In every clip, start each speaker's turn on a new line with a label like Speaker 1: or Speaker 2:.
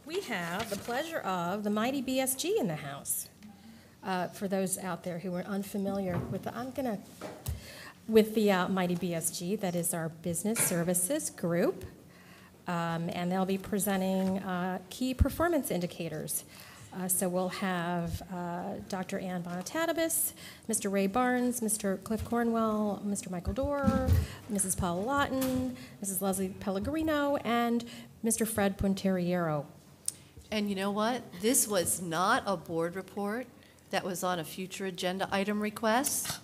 Speaker 1: We have the pleasure of the mighty BSG in the house. For those out there who are unfamiliar with the, mighty BSG, that is our business services group, and they'll be presenting key performance indicators. So we'll have Dr. Ann Bonatatabas, Mr. Ray Barnes, Mr. Cliff Cornwell, Mr. Michael Dorr, Mrs. Paula Lawton, Mrs. Leslie Pellegrino, and Mr. Fred Punteriero.
Speaker 2: And you know what? This was not a board report that was on a future agenda item request.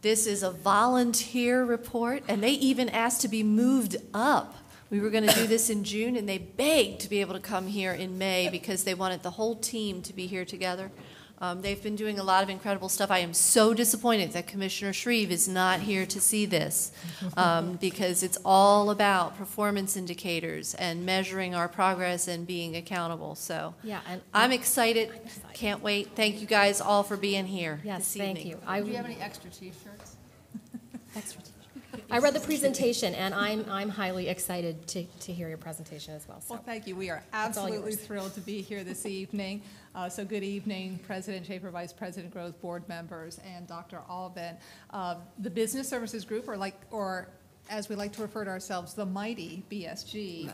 Speaker 2: This is a volunteer report, and they even asked to be moved up. We were going to do this in June, and they begged to be able to come here in May because they wanted the whole team to be here together. They've been doing a lot of incredible stuff. I am so disappointed that Commissioner Shreve is not here to see this because it's all about performance indicators and measuring our progress and being accountable. So
Speaker 1: yeah, and
Speaker 2: I'm excited. Can't wait. Thank you guys all for being here
Speaker 1: yes,
Speaker 2: this evening.
Speaker 1: Thank you.
Speaker 3: Do you have any extra T-shirts?
Speaker 1: Extra T-shirts. I read the presentation, and I'm highly excited to hear your presentation as well. So.
Speaker 3: Well, thank you. We are absolutely thrilled to be here this evening. So good evening, President Schaefer, Vice President Growth, board members, and Dr. Alban. The Business Services Group, or as we like to refer to ourselves, the mighty BSG,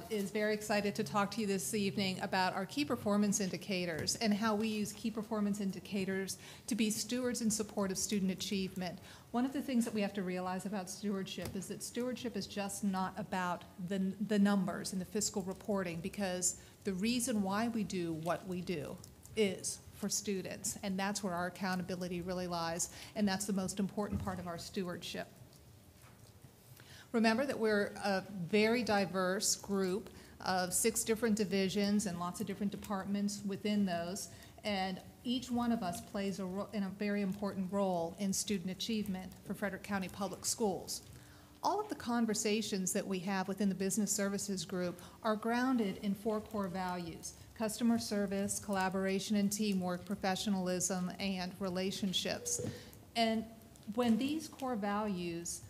Speaker 3: is very excited to talk to you this evening about our key performance indicators and how we use key performance indicators to be stewards in support of student achievement. One of the things that we have to realize about stewardship is that stewardship is just not about the numbers and the fiscal reporting, because the reason why we do what we do is for students, and that's where our accountability really lies, and that's the most important part of our stewardship. Remember that we're a very diverse group of 6 different divisions and lots of different departments within those, and each one of us plays a very important role in student achievement for Frederick County Public Schools. All of the conversations that we have within the Business Services Group are grounded in 4 core values: customer service, collaboration and teamwork, professionalism, and relationships. And when these core values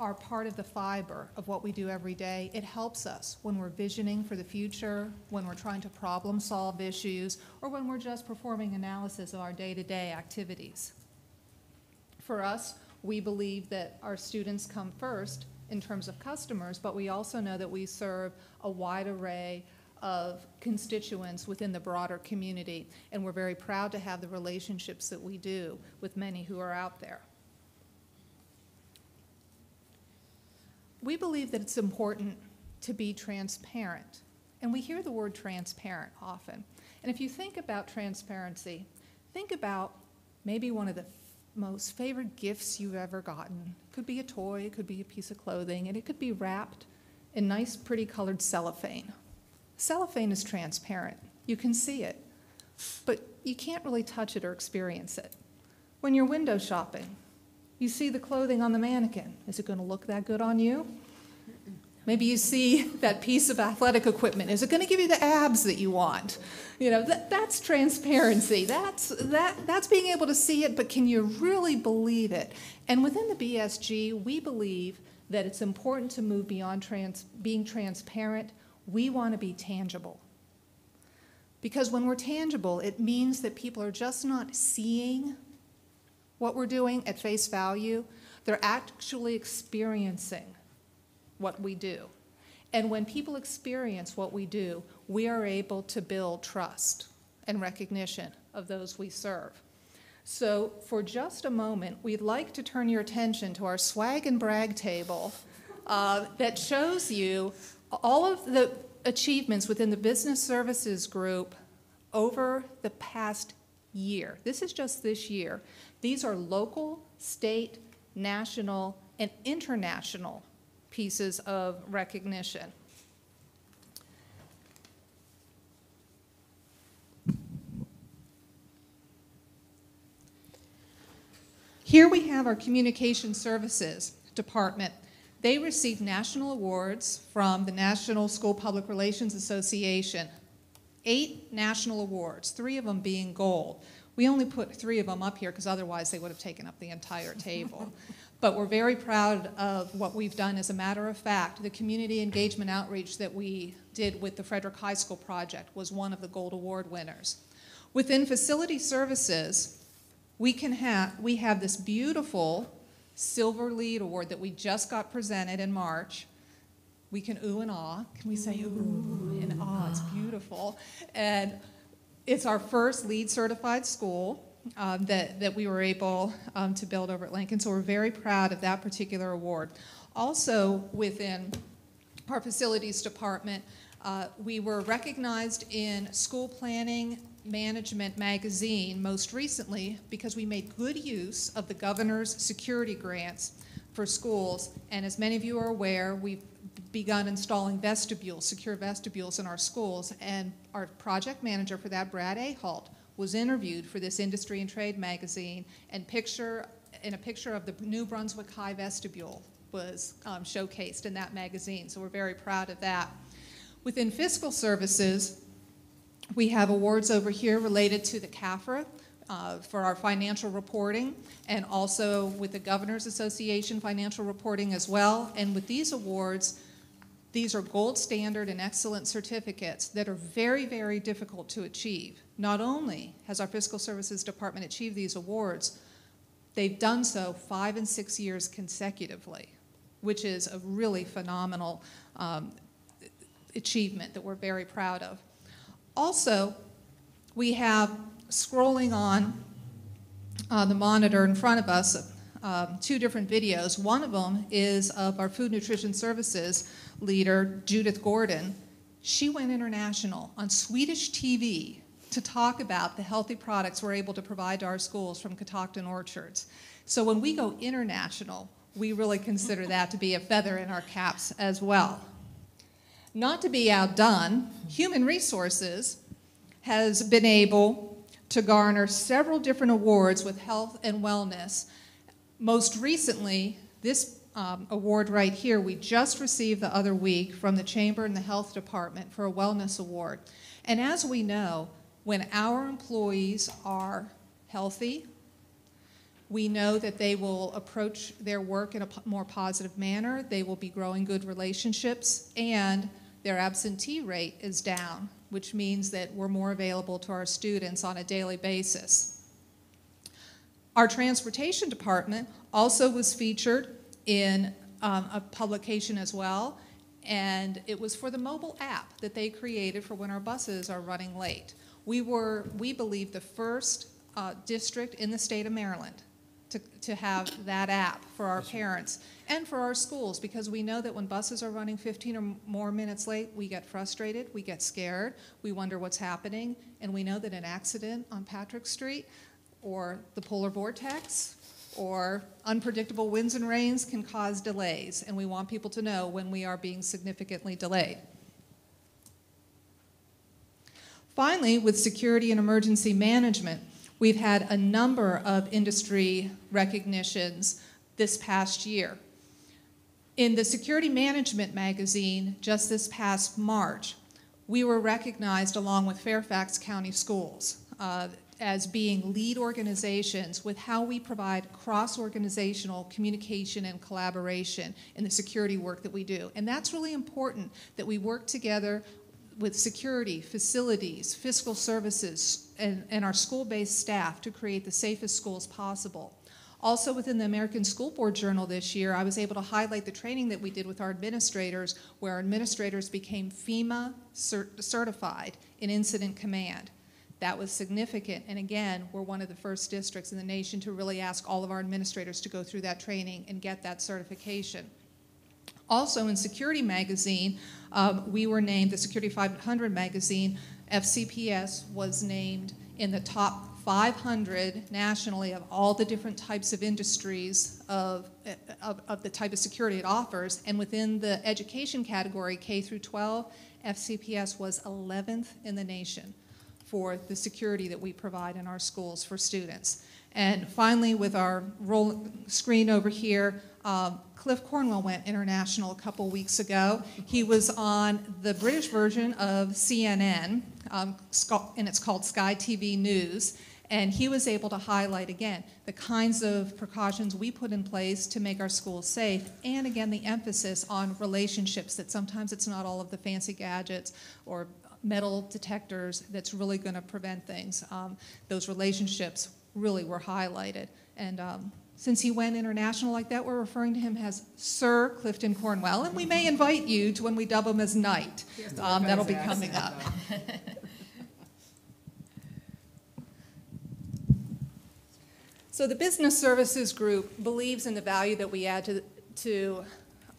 Speaker 3: are part of the fiber of what we do every day, it helps us when we're visioning for the future, when we're trying to problem solve issues, or when we're just performing analysis of our day-to-day activities. For us, we believe that our students come first in terms of customers, but we also know that we serve a wide array of constituents within the broader community, and we're very proud to have the relationships that we do with many who are out there. We believe that it's important to be transparent, and we hear the word transparent often. And if you think about transparency, think about maybe one of the most favorite gifts you've ever gotten. It could be a toy, it could be a piece of clothing, and it could be wrapped in nice, pretty colored cellophane. Cellophane is transparent. You can see it, but you can't really touch it or experience it. When you're window shopping, you see the clothing on the mannequin. Is it going to look that good on you? Maybe you see that piece of athletic equipment. Is it going to give you the abs that you want? You know, that's transparency. That's being able to see it, but can you really believe it? And within the BSG, we believe that it's important to move beyond being transparent. We want to be tangible. Because when we're tangible, it means that people are just not seeing what we're doing at face value. They're actually experiencing what we do. And when people experience what we do, we are able to build trust and recognition of those we serve. So for just a moment, we'd like to turn your attention to our swag and brag table that shows you all of the achievements within the Business Services Group over the past year. This is just this year. These are local, state, national, and international pieces of recognition. Here we have our Communication Services Department. They received national awards from the National School Public Relations Association. 8 national awards, 3 of them being gold. We only put 3 of them up here because otherwise they would have taken up the entire table. But we're very proud of what we've done. As a matter of fact, the community engagement outreach that we did with the Frederick High School project was one of the Gold Award winners. Within facility services, we have this beautiful Silver Lead Award that we just got presented in March. We can ooh and ah. Can we say ooh and ah? It's beautiful. And it's our first LEED certified school that we were able to build over at Lincoln. So we're very proud of that particular award. Also within our facilities department, we were recognized in School Planning Management magazine most recently because we made good use of the governor's security grants for schools. And as many of you are aware, we've begun installing vestibules, secure vestibules in our schools. And our project manager for that, Brad Ahalt, was interviewed for this Industry and Trade magazine, and a picture of the New Brunswick High vestibule was showcased in that magazine. So we're very proud of that. Within fiscal services, we have awards over here related to the CAFRA for our financial reporting, and also with the Governors Association financial reporting as well. And with these awards, these are gold standard and excellent certificates that are very, very difficult to achieve. Not only has our Fiscal Services Department achieved these awards, they've done so 5 and 6 years consecutively, which is a really phenomenal achievement that we're very proud of. Also, we have, scrolling on the monitor in front of us, 2 different videos. One of them is of our Food Nutrition Services leader, Judith Gordon. She went international on Swedish TV to talk about the healthy products we're able to provide to our schools from Catoctin Orchards. So when we go international, we really consider that to be a feather in our caps as well. Not to be outdone, Human Resources has been able to garner several different awards with health and wellness. Most recently, this award right here, we just received the other week from the Chamber and the Health Department for a wellness award. And as we know, when our employees are healthy, we know that they will approach their work in a more positive manner, they will be growing good relationships, and their absentee rate is down, which means that we're more available to our students on a daily basis. Our transportation department also was featured in a publication as well, and it was for the mobile app that they created for when our buses are running late. We were, we believe, the first district in the state of Maryland to have that app for our parents and for our schools, because we know that when buses are running 15 or more minutes late, we get frustrated, we get scared, we wonder what's happening, and we know that an accident on Patrick Street or the polar vortex or unpredictable winds and rains can cause delays, and we want people to know when we are being significantly delayed. Finally, with security and emergency management, we've had a number of industry recognitions this past year. In the Security Management magazine, just this past March, we were recognized along with Fairfax County Schools as being lead organizations with how we provide cross-organizational communication and collaboration in the security work that we do. And that's really important, that we work together with security, facilities, fiscal services, and our school-based staff to create the safest schools possible. Also within the American School Board Journal this year, I was able to highlight the training that we did with our administrators, where our administrators became FEMA certified in incident command. That was significant, and again, we're one of the first districts in the nation to really ask all of our administrators to go through that training and get that certification. Also in Security Magazine, we were named, the Security 500 magazine, FCPS was named in the top 500 nationally of all the different types of industries of the type of security it offers. And within the education category, K through 12, FCPS was 11th in the nation for the security that we provide in our schools for students. And finally, with our screen over here, Cliff Cornwell went international a couple weeks ago. He was on the British version of CNN, and it's called Sky TV News. And he was able to highlight, again, the kinds of precautions we put in place to make our schools safe, and again, the emphasis on relationships, that sometimes it's not all of the fancy gadgets or metal detectors that's really going to prevent things. Those relationships really were highlighted. And since he went international like that, we're referring to him as Sir Clifton Cornwell, and we may invite you to when we dub him as Knight. That'll be coming up. So the Business Services Group believes in the value that we add to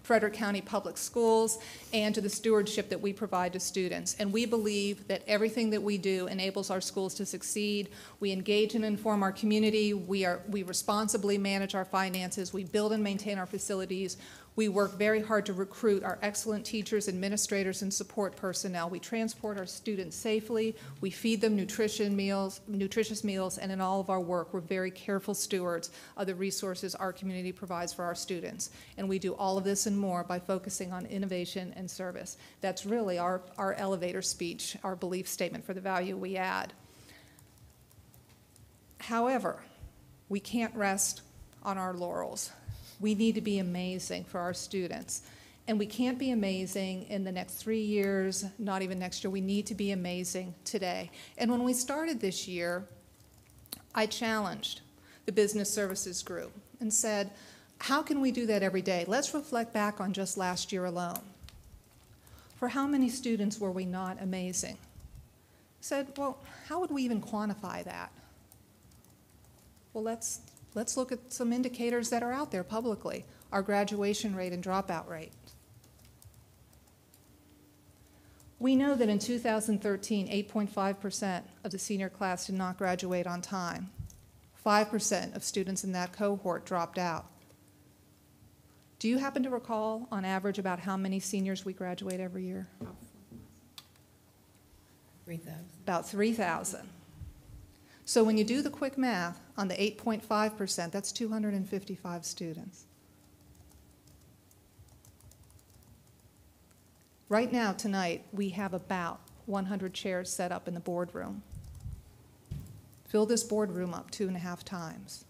Speaker 3: Frederick County Public Schools and to the stewardship that we provide to students. And we believe that everything that we do enables our schools to succeed. We engage and inform our community. We responsibly manage our finances. We build and maintain our facilities. We work very hard to recruit our excellent teachers, administrators, and support personnel. We transport our students safely. We feed them nutritious meals, and in all of our work, we're very careful stewards of the resources our community provides for our students. And we do all of this and more by focusing on innovation and service. That's really our elevator speech, our belief statement for the value we add. However, we can't rest on our laurels. We need to be amazing for our students. And we can't be amazing in the next 3 years, not even next year. We need to be amazing today. And when we started this year, I challenged the Business Services Group and said, how can we do that every day? Let's reflect back on just last year alone. For how many students were we not amazing? I said, well, how would we even quantify that? Well, let's look at some indicators that are out there publicly. Our graduation rate and dropout rate. We know that in 2013, 8.5% of the senior class did not graduate on time. 5% of students in that cohort dropped out. Do you happen to recall, on average, about how many seniors we graduate every year?
Speaker 4: 3,000.
Speaker 3: About 3,000. So when you do the quick math on the 8.5%, that's 255 students. Right now, tonight, we have about 100 chairs set up in the boardroom. Fill this boardroom up 2.5 times.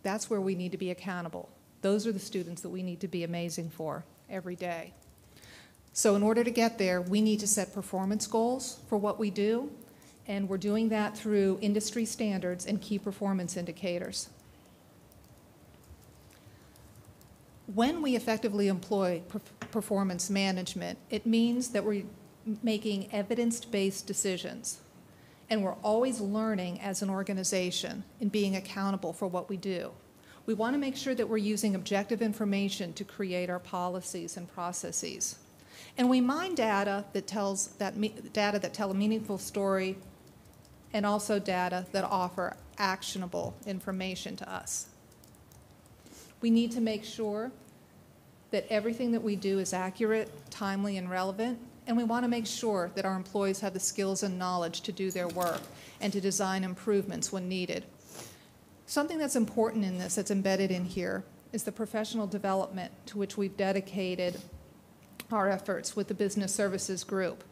Speaker 3: That's where we need to be accountable. Those are the students that we need to be amazing for every day. So in order to get there, we need to set performance goals for what we do, and we're doing that through industry standards and key performance indicators. When we effectively employ performance management, it means that we're making evidence-based decisions, and we're always learning as an organization and being accountable for what we do. We want to make sure that we're using objective information to create our policies and processes. And we mine data that tell a meaningful story, and also data that offer actionable information to us. We need to make sure that everything that we do is accurate, timely, and relevant, and we want to make sure that our employees have the skills and knowledge to do their work and to design improvements when needed. Something that's important in this, that's embedded in here, is the professional development to which we've dedicated our efforts with the Business Services Group.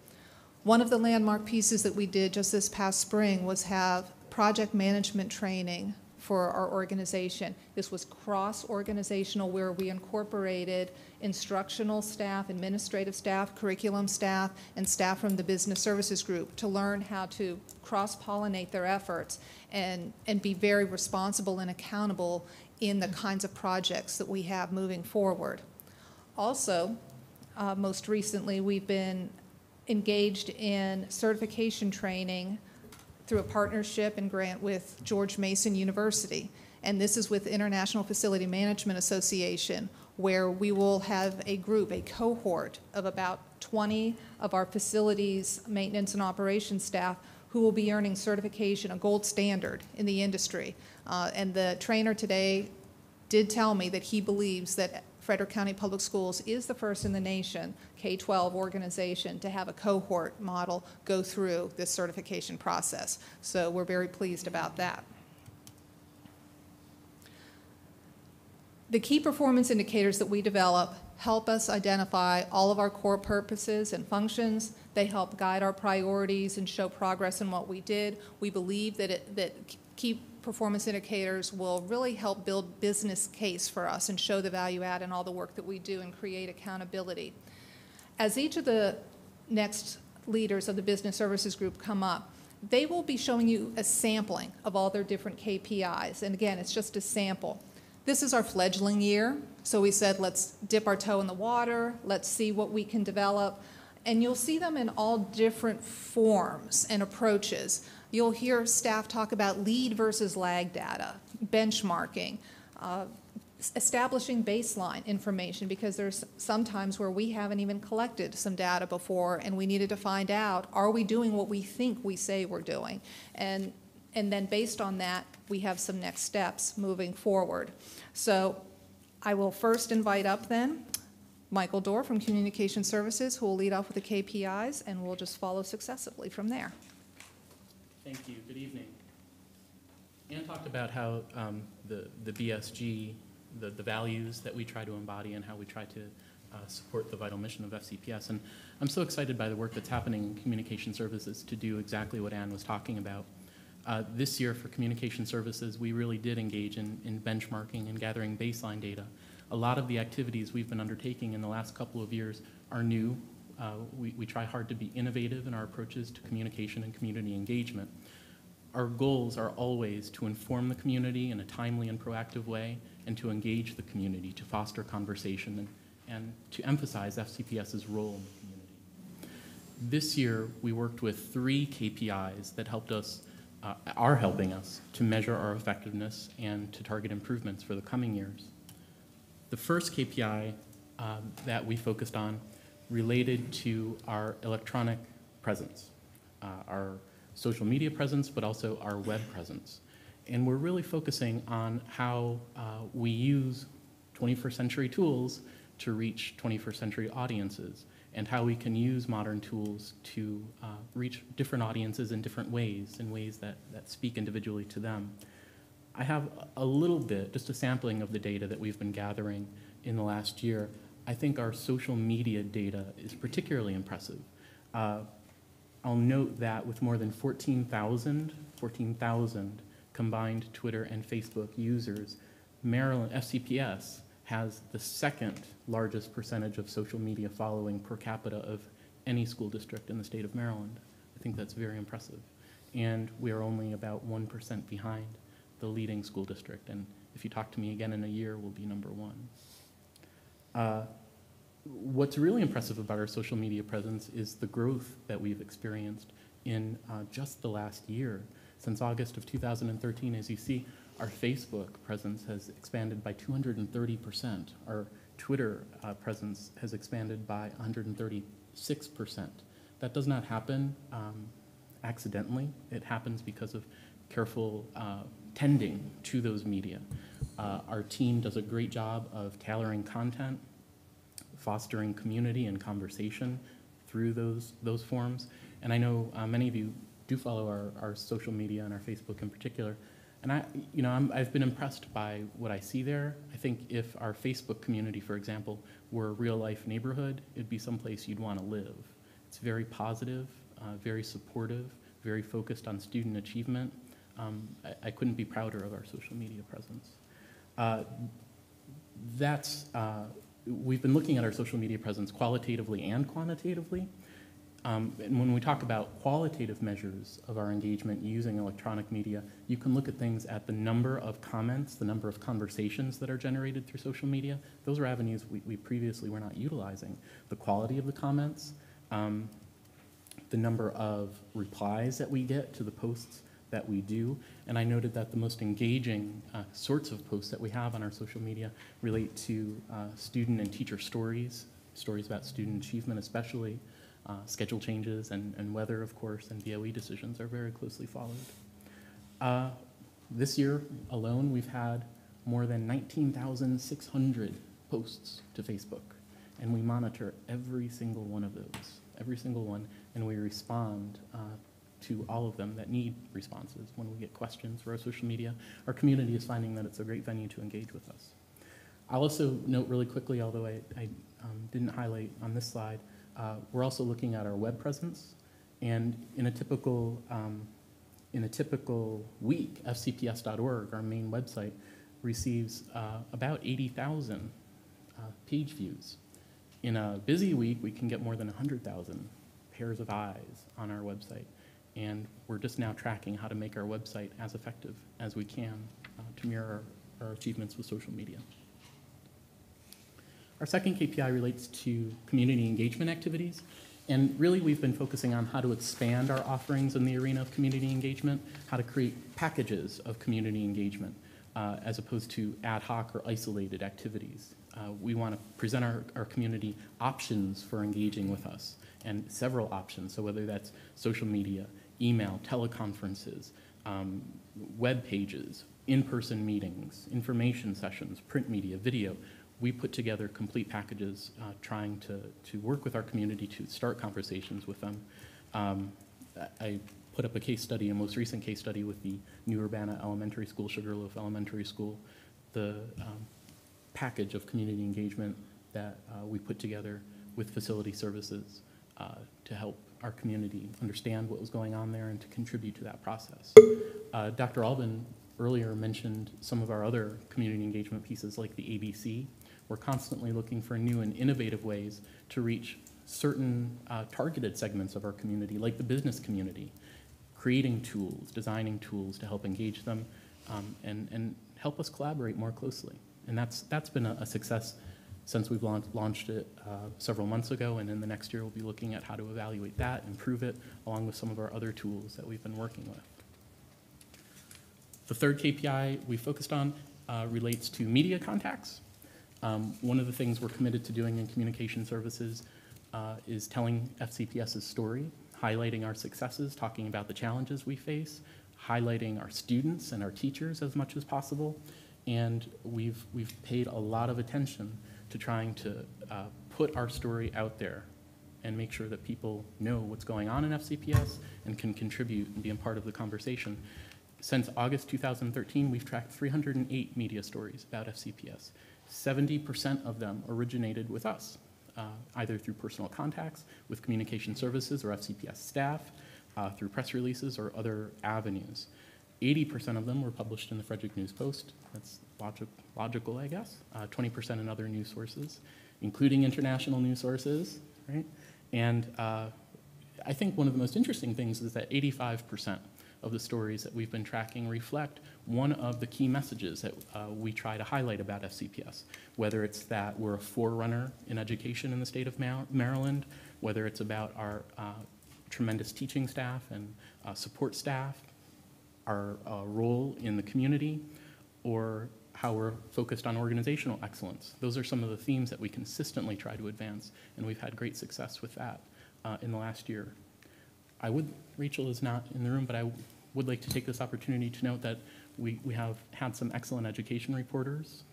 Speaker 3: One of the landmark pieces that we did just this past spring was have project management training for our organization. This was cross-organizational, where we incorporated instructional staff, administrative staff, curriculum staff, and staff from the Business Services Group to learn how to cross-pollinate their efforts and be very responsible and accountable in the kinds of projects that we have moving forward. Also, most recently, we've been engaged in certification training through a partnership and grant with George Mason University. And this is with International Facility Management Association, where we will have a group, a cohort of about 20 of our facilities maintenance and operations staff who will be earning certification, a gold standard in the industry. And the trainer today did tell me that he believes that Frederick County Public Schools is the first in the nation K-12 organization to have a cohort model go through this certification process. So we're very pleased about that. The key performance indicators that we develop help us identify all of our core purposes and functions. They help guide our priorities and show progress in what we did. We believe that key performance indicators will really help build business case for us and show the value add in all the work that we do and create accountability. As each of the next leaders of the business services group come up, they will be showing you a sampling of all their different KPIs. And again, it's just a sample. This is our fledgling year, so we said let's dip our toe in the water, let's see what we can develop. And you'll see them in all different forms and approaches. You'll hear staff talk about lead versus lag data, benchmarking, establishing baseline information, because there's some times where we haven't even collected some data before and we needed to find out, are we doing what we think we say we're doing? And then based on that, we have some next steps moving forward. So I will first invite up then Michael Dorr from Communication Services, who will lead off with the KPIs, and we'll just follow successively from there.
Speaker 4: Thank you. Good evening. Ann talked about how the BSG, the values that we try to embody and how we try to support the vital mission of FCPS. And I'm so excited by the work that's happening in Communication Services to do exactly what Ann was talking about. This year for Communication Services, we really did engage in benchmarking and gathering baseline data. A lot of the activities we've been undertaking in the last couple of years are new. We try hard to be innovative in our approaches to communication and community engagement. Our goals are always to inform the community in a timely and proactive way and to engage the community, to foster conversation and to emphasize FCPS's role in the community. This year, we worked with 3 KPIs that are helping us to measure our effectiveness and to target improvements for the coming years. The first KPI that we focused on related to our electronic presence, our social media presence, but also our web presence. And we're really focusing on how we use 21st century tools to reach 21st century audiences, and how we can use modern tools to reach different audiences in different ways, in ways that speak individually to them. I have a little bit, just a sampling of the data that we've been gathering in the last year. I think our social media data is particularly impressive. I'll note that with more than 14,000 combined Twitter and Facebook users, Maryland, FCPS, has the second largest percentage of social media following per capita of any school district in the state of Maryland. I think that's very impressive. And we are only about 1% behind the leading school district. And if you talk to me again in a year, we'll be number 1. What's really impressive about our social media presence is the growth that we've experienced in just the last year. Since August of 2013, as you see, our Facebook presence has expanded by 230%. Our Twitter presence has expanded by 136%. That does not happen accidentally. It happens because of careful tending to those media. Our team does a great job of tailoring content, fostering community and conversation through those forms. And I know many of you do follow our social media and our Facebook in particular. And I've been impressed by what I see there. I think if our Facebook community, for example, were a real-life neighborhood, it'd be someplace you'd want to live. It's very positive, very supportive, very focused on student achievement. I couldn't be prouder of our social media presence. We've been looking at our social media presence qualitatively and quantitatively. And when we talk about qualitative measures of our engagement using electronic media, you can look at things at the number of comments, the number of conversations that are generated through social media. Those are avenues we previously were not utilizing. The quality of the comments, the number of replies that we get to the posts that we do. And I noted that the most engaging sorts of posts that we have on our social media relate to student and teacher stories about student achievement especially, schedule changes and weather, of course, and BOE decisions are very closely followed. This year alone, we've had more than 19,600 posts to Facebook, and we monitor every single one of those, and we respond to all of them that need responses when we get questions for our social media. Our community is finding that it's a great venue to engage with us. I'll also note really quickly, although I didn't highlight on this slide, we're also looking at our web presence. And in a typical week, fcps.org, our main website, receives about 80,000 page views. In a busy week, we can get more than 100,000 pairs of eyes on our website. And we're just now tracking how to make our website as effective as we can to mirror our achievements with social media. Our second KPI relates to community engagement activities. And really, we've been focusing on how to expand our offerings in the arena of community engagement, how to create packages of community engagement, as opposed to ad hoc or isolated activities. We want to present our community options for engaging with us, and several options. So whether that's social media, email, teleconferences, web pages, in-person meetings, information sessions, print media, video. We put together complete packages trying to work with our community to start conversations with them. I put up a case study, a most recent case study with the New Urbana Elementary School, Sugarloaf Elementary School, the package of community engagement that we put together with facility services to help our community understand what was going on there and to contribute to that process. Dr. Albin earlier mentioned some of our other community engagement pieces like the ABC. We're constantly looking for new and innovative ways to reach certain targeted segments of our community, like the business community, creating tools, designing tools to help engage them and help us collaborate more closely. And that's been a success since we've launched it several months ago, and in the next year we'll be looking at how to evaluate that, improve it, along with some of our other tools that we've been working with. The third KPI we focused on relates to media contacts. One of the things we're committed to doing in communication services is telling FCPS's story, highlighting our successes, talking about the challenges we face, highlighting our students and our teachers as much as possible, and we've paid a lot of attention to trying to put our story out there and make sure that people know what's going on in FCPS and can contribute and be a part of the conversation. Since August 2013, we've tracked 308 media stories about FCPS. 70% of them originated with us, either through personal contacts with communication services or FCPS staff, through press releases or other avenues. 80% of them were published in the Frederick News Post. That's logical, I guess. 20% in other news sources, including international news sources, right? And I think one of the most interesting things is that 85% of the stories that we've been tracking reflect one of the key messages that we try to highlight about FCPS, whether it's that we're a forerunner in education in the state of Maryland, whether it's about our tremendous teaching staff and support staff, our role in the community, or how we're focused on organizational excellence. Those are some of the themes that we consistently try to advance, and we've had great success with that in the last year. Rachel is not in the room, but I would like to take this opportunity to note that we have had some excellent education reporters.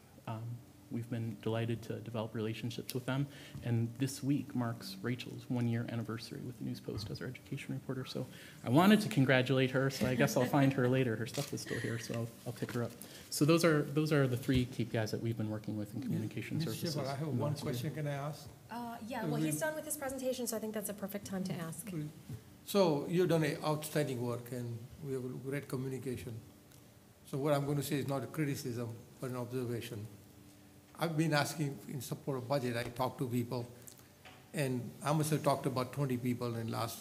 Speaker 4: We've been delighted to develop relationships with them, and this week marks Rachel's one-year anniversary with the News Post as our education reporter. So I wanted to congratulate her, so I guess I'll find her later. Her stuff is still here, so I'll pick her up. So those are the three KPIs that we've been working with in communication services.
Speaker 5: Mr. Shepard, I have one question, can I ask?
Speaker 1: Yeah, well, he's done with his presentation, so I think that's a perfect time to ask.
Speaker 5: So you've done outstanding work, and we have great communication. So what I'm going to say is not a criticism, but an observation. I've been asking in support of budget. I talked to people, and I must have talked to about 20 people in the last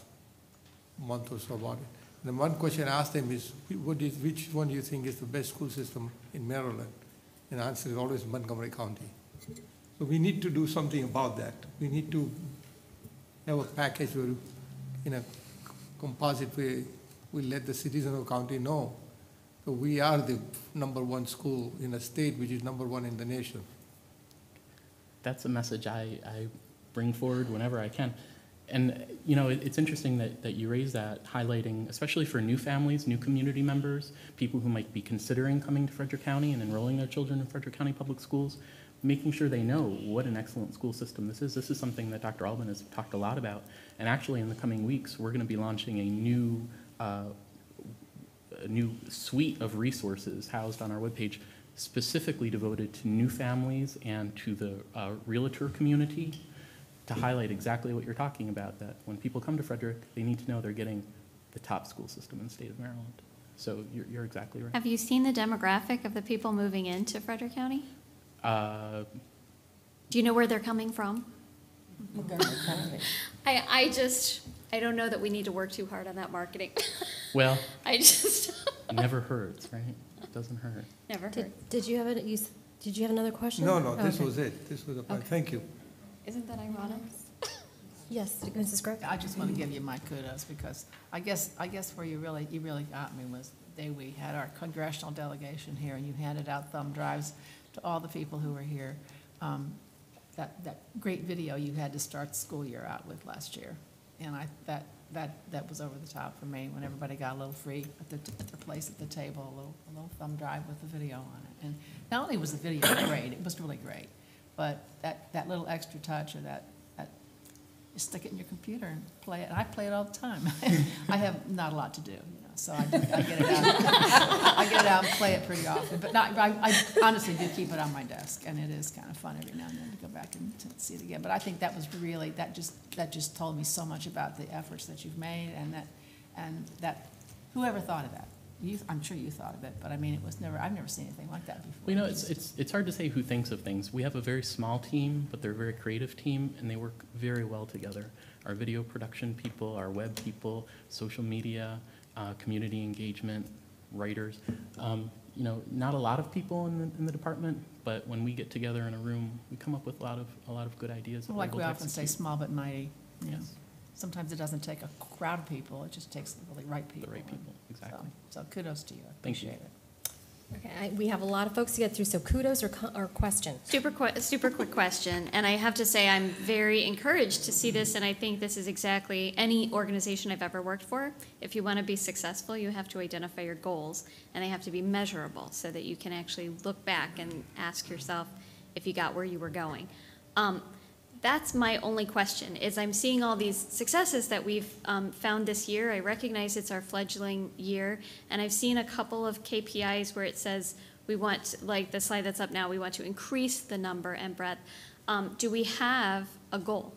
Speaker 5: month or so about it. And one question I asked them is, which one do you think is the best school system in Maryland? And the answer is always Montgomery County. So we need to do something about that. We need to have a package where, in a composite way, we let the citizens of the county know that we are the #1 school in a state which is #1 in the nation.
Speaker 4: That's a message I bring forward whenever I can. And you know, it's interesting that you raise that, highlighting, especially for new families, new community members, people who might be considering coming to Frederick County and enrolling their children in Frederick County Public Schools, making sure they know what an excellent school system this is. This is something that Dr. Albin has talked a lot about. And actually, in the coming weeks, we're going to be launching a new suite of resources housed on our webpage specifically devoted to new families and to the realtor community to highlight exactly what you're talking about, that when people come to Frederick, they need to know they're getting the top school system in the state of Maryland. So you're exactly right.
Speaker 6: Have you seen the demographic of the people moving into Frederick County? Do you know where they're coming from? I don't know that we need to work too hard on that marketing.
Speaker 4: Well,
Speaker 6: I just
Speaker 4: never hurts, right? It doesn't hurt.
Speaker 6: never heard.
Speaker 1: Did you have another question?
Speaker 5: No, this
Speaker 1: Okay.
Speaker 5: was it. This was the point.
Speaker 1: Okay.
Speaker 5: Thank you.
Speaker 6: Isn't that ironic?
Speaker 1: Yes, Mrs. Gregg?
Speaker 7: I just want to give you my kudos, because I guess where you really got me was the day we had our congressional delegation here, and you handed out thumb drives to all the people who were here. That great video you had to start the school year out with last year, and that was over the top for me, when everybody got a little free at the place at the table, a little thumb drive with the video on it. And not only was the video great, it was really great, but that little extra touch, or that you stick it in your computer and play it. And I play it all the time. I have not a lot to do, so I get it out. I get it out and play it pretty often. But I honestly do keep it on my desk, and it is kind of fun every now and then to go back and to see it again. But I think that was really, that just told me so much about the efforts that you've made, and that whoever thought of that. I'm sure you thought of it, but I mean, I've never seen anything like that before.
Speaker 4: Well, it's hard to say who thinks of things. We have a very small team, but they're a very creative team, and they work very well together. Our video production people, our web people, social media, community engagement, writers. Not a lot of people in the department, but when we get together in a room, we come up with a lot of good ideas. that we're
Speaker 7: Like
Speaker 4: able
Speaker 7: we
Speaker 4: to
Speaker 7: often say,
Speaker 4: execute.
Speaker 7: small but mighty.
Speaker 4: Yes.
Speaker 7: Sometimes it doesn't take a crowd of people, it just takes the really right people.
Speaker 4: The right people, exactly.
Speaker 7: So kudos to you, I
Speaker 4: Thank you.
Speaker 7: appreciate it.
Speaker 1: Okay, we have a lot of folks to get through, so kudos or question?
Speaker 6: Super quick question, and I have to say I'm very encouraged to see this, and I think this is exactly any organization I've ever worked for. If you want to be successful, you have to identify your goals, and they have to be measurable so that you can actually look back and ask yourself if you got where you were going. That's my only question, is I'm seeing all these successes that we've found this year. I recognize it's our fledgling year, and I've seen a couple of KPIs where it says we want, like the slide that's up now, we want to increase the number and breadth. Do we have a goal,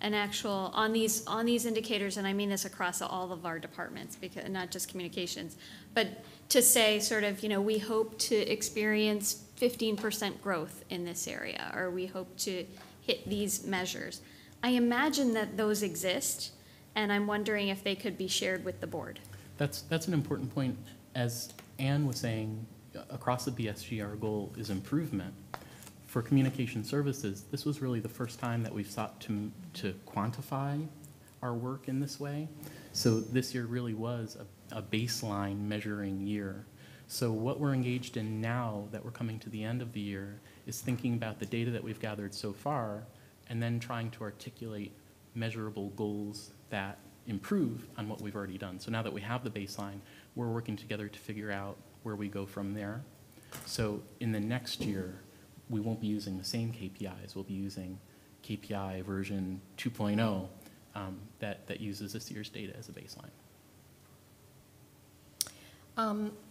Speaker 6: an actual, on these indicators, and I mean this across all of our departments, because not just communications, but to say sort of, we hope to experience 15% growth in this area, or we hope to hit these measures. I imagine that those exist, and I'm wondering if they could be shared with the board.
Speaker 4: That's an important point. As Anne was saying, across the BSG, our goal is improvement. For communication services, this was really the first time that we've sought to quantify our work in this way. So this year really was a baseline measuring year. So what we're engaged in now that we're coming to the end of the year is thinking about the data that we've gathered so far, and then trying to articulate measurable goals that improve on what we've already done. So now that we have the baseline, we're working together to figure out where we go from there. So in the next year, we won't be using the same KPIs. We'll be using KPI version 2.0 that uses this year's data as a baseline.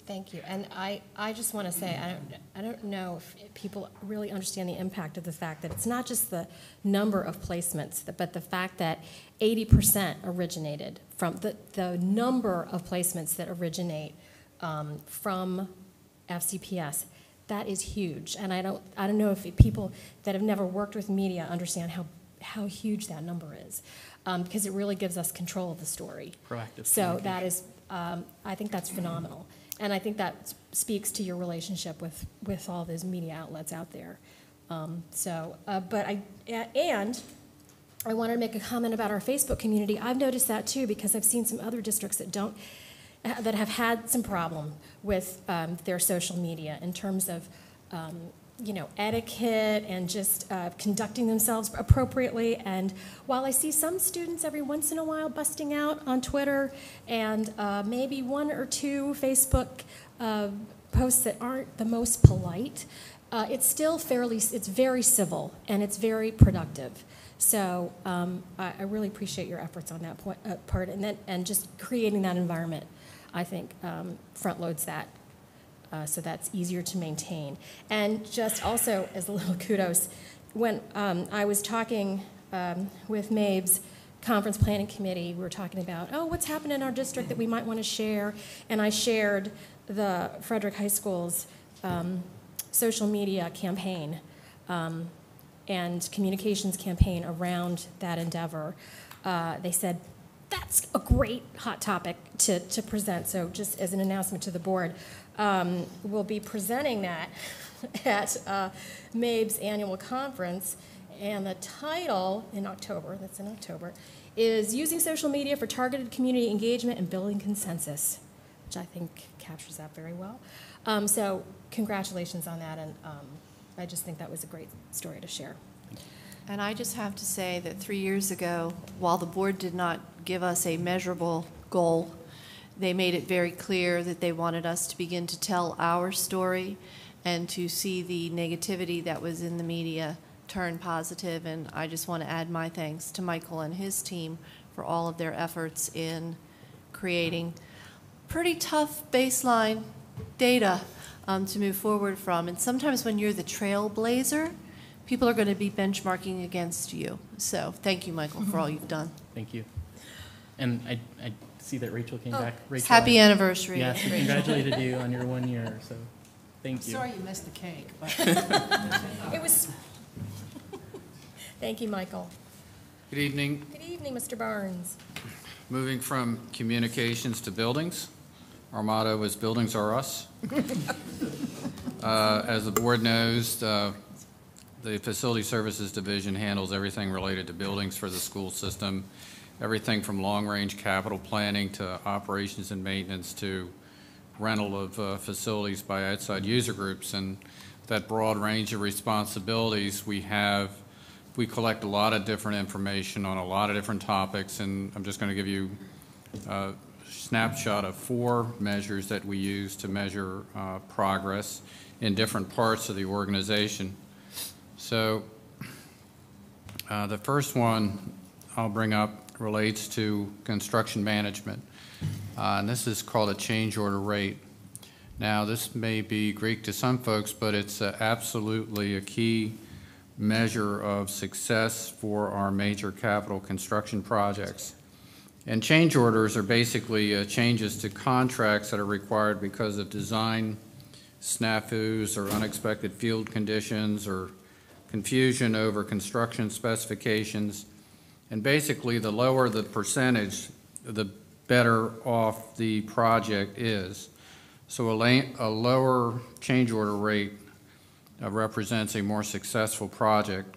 Speaker 1: Thank you. And I just want to say, I don't know if people really understand the impact of the fact that it's not just the number of placements, but the fact that 80% originated from the number of placements that originate from FCPS. That is huge. And I don't know if people that have never worked with media understand how huge that number is, because it really gives us control of the story.
Speaker 4: Proactive
Speaker 1: So that is, I think that's phenomenal. And I think that speaks to your relationship with all those media outlets out there. And I wanted to make a comment about our Facebook community. I've noticed that too, because I've seen some other districts that have had some problem with their social media in terms of etiquette and just conducting themselves appropriately. And while I see some students every once in a while busting out on Twitter and maybe one or two Facebook posts that aren't the most polite, it's still it's very civil and it's very productive. So I really appreciate your efforts on that part, and just creating that environment, I think, front loads that So that's easier to maintain. And just also as a little kudos, when I was talking with Mabe's conference planning committee, we were talking about, oh, what's happened in our district that we might want to share, and I shared the Frederick High School's social media campaign and communications campaign around that endeavor. They said, that's a great hot topic to present. So just as an announcement to the board, we'll be presenting that at Mabe's annual conference. And the title in October, that's in October, is Using Social Media for Targeted Community Engagement and Building Consensus, which I think captures that very well. So congratulations on that, and I just think that was a great story to share.
Speaker 2: And I just have to say that 3 years ago, while the board did not give us a measurable goal, they made it very clear that they wanted us to begin to tell our story and to see the negativity that was in the media turn positive. And I just want to add my thanks to Michael and his team for all of their efforts in creating pretty tough baseline data to move forward from. And sometimes when you're the trailblazer, people are going to be benchmarking against you. So thank you, Michael, for all you've done.
Speaker 4: Thank you. And I see that Rachel came back. Rachel,
Speaker 2: Happy anniversary.
Speaker 4: Yes, we congratulated you on your 1 year, so thank you.
Speaker 7: Sorry you missed the cake, but
Speaker 1: It was. Thank you, Michael.
Speaker 8: Good evening.
Speaker 1: Good evening, Mr. Barnes.
Speaker 8: Moving from communications to buildings. Our motto is Buildings Are Us. As the board knows, the Facility Services Division handles everything related to buildings for the school system, everything from long-range capital planning to operations and maintenance to rental of facilities by outside user groups. And that broad range of responsibilities we collect a lot of different information on a lot of different topics, and I'm just going to give you a snapshot of 4 measures that we use to measure progress in different parts of the organization. So the first one I'll bring up relates to construction management, and this is called a change order rate. Now, this may be Greek to some folks, but it's absolutely a key measure of success for our major capital construction projects. And change orders are basically changes to contracts that are required because of design snafus or unexpected field conditions or confusion over construction specifications. And basically, the lower the percentage, the better off the project is. So a lower change order rate represents a more successful project.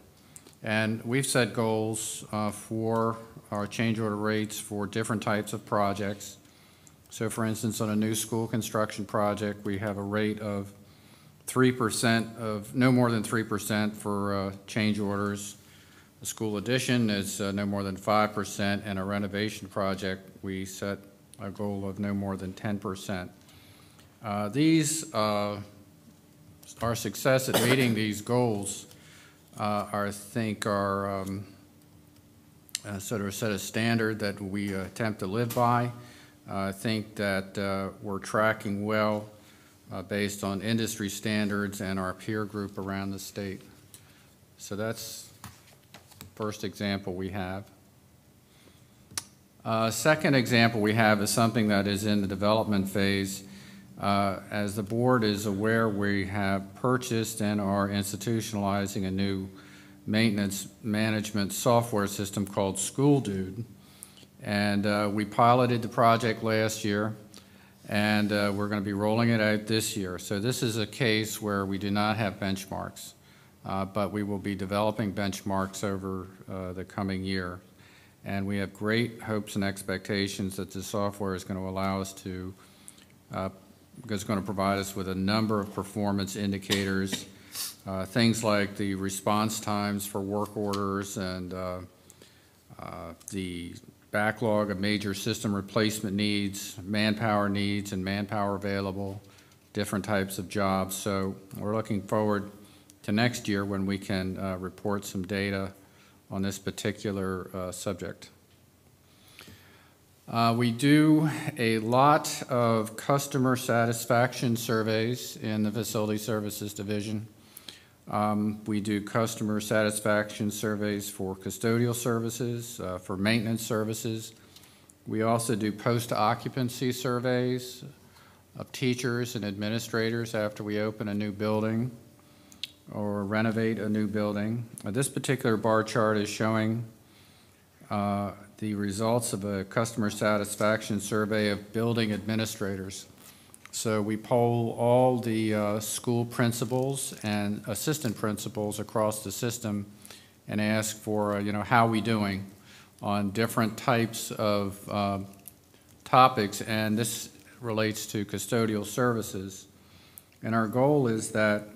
Speaker 8: And we've set goals for our change order rates for different types of projects. So for instance, on a new school construction project, we have a rate of 3% of, no more than 3% for change orders. A school addition is no more than 5%, and a renovation project, we set a goal of no more than 10%. Our success at meeting these goals, I think, are sort of set a standard that we attempt to live by. I think that we're tracking well based on industry standards and our peer group around the state. So that's the first example we have. Second example we have is something that is in the development phase. As the board is aware, we have purchased and are institutionalizing a new maintenance management software system called School Dude. And we piloted the project last year, and we're going to be rolling it out this year. So this is a case where we do not have benchmarks, but we will be developing benchmarks over the coming year. And we have great hopes and expectations that the software is going to allow us to because it's going to provide us with a number of performance indicators, things like the response times for work orders and the backlog of major system replacement needs, manpower needs and manpower available, different types of jobs. So we're looking forward to next year when we can report some data on this particular subject. We do a lot of customer satisfaction surveys in the Facility Services Division. We do customer satisfaction surveys for custodial services, for maintenance services. We also do post-occupancy surveys of teachers and administrators after we open a new building or renovate a new building. This particular bar chart is showing the results of a customer satisfaction survey of building administrators. So we poll all the school principals and assistant principals across the system and ask for, how are we doing on different types of topics, and this relates to custodial services. And our goal is that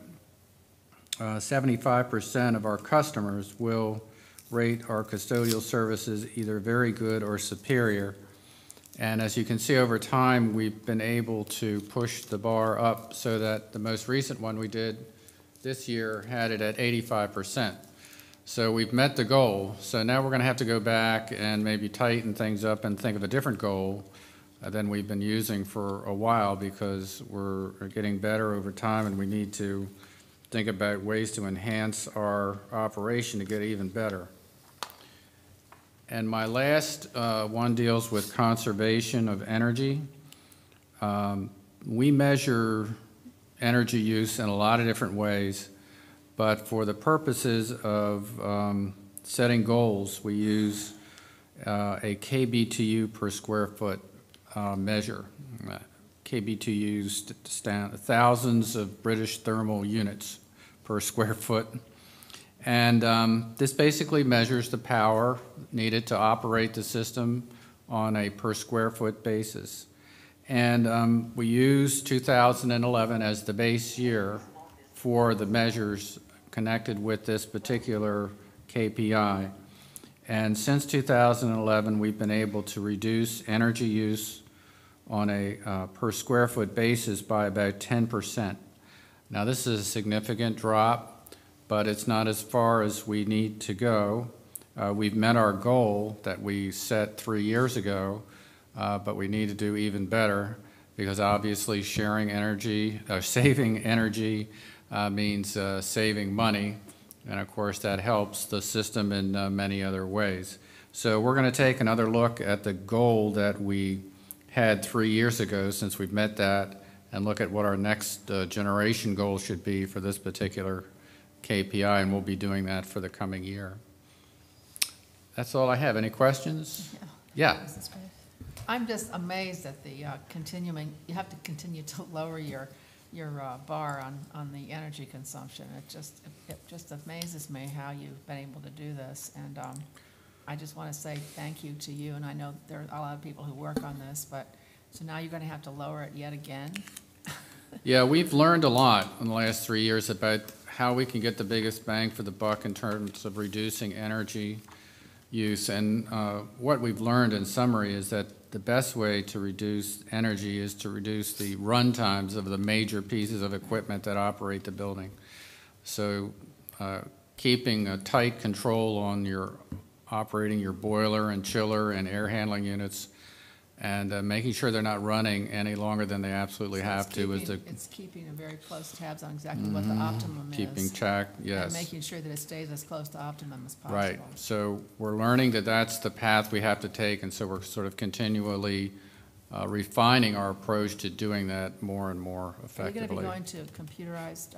Speaker 8: 75% of our customers will rate our custodial services either very good or superior. And as you can see over time, we've been able to push the bar up so that the most recent one we did this year had it at 85%. So we've met the goal. So now we're going to have to go back and maybe tighten things up and think of a different goal than we've been using for a while, because we're getting better over time and we need to think about ways to enhance our operation to get even better. And my last one deals with conservation of energy. We measure energy use in a lot of different ways, but for the purposes of setting goals, we use a kBTU per square foot measure. kBTUs stand thousands of British thermal units per square foot. And this basically measures the power needed to operate the system on a per square foot basis. And we use 2011 as the base year for the measures connected with this particular KPI. And since 2011, we've been able to reduce energy use on a per square foot basis by about 10%. Now, this is a significant drop, but it's not as far as we need to go. We've met our goal that we set 3 years ago, but we need to do even better, because obviously sharing energy, saving energy means saving money, and of course that helps the system in many other ways. So we're going to take another look at the goal that we had 3 years ago, since we've met that, and look at what our next generation goal should be for this particular KPI, and we'll be doing that for the coming year. That's all I have. Any questions? Yeah.
Speaker 7: I'm just amazed at the you have to continue to lower your bar on the energy consumption. It just amazes me how you've been able to do this, and I just want to say thank you to you, and I know there are a lot of people who work on this, but so now you're going to have to lower it yet again?
Speaker 8: Yeah, we've learned a lot in the last 3 years about how we can get the biggest bang for the buck in terms of reducing energy use. And what we've learned in summary is that the best way to reduce energy is to reduce the run times of the major pieces of equipment that operate the building. So keeping a tight control on operating your boiler and chiller and air handling units, and making sure they're not running any longer than they absolutely have to.
Speaker 7: It's keeping a very close tabs on exactly what the optimum is.
Speaker 8: Keeping track, yes.
Speaker 7: And making sure that it stays as close to optimum as possible.
Speaker 8: Right. So we're learning that that's the path we have to take, and so we're sort of continually refining our approach to doing that more and more effectively.
Speaker 7: Are you going to be going to a computerized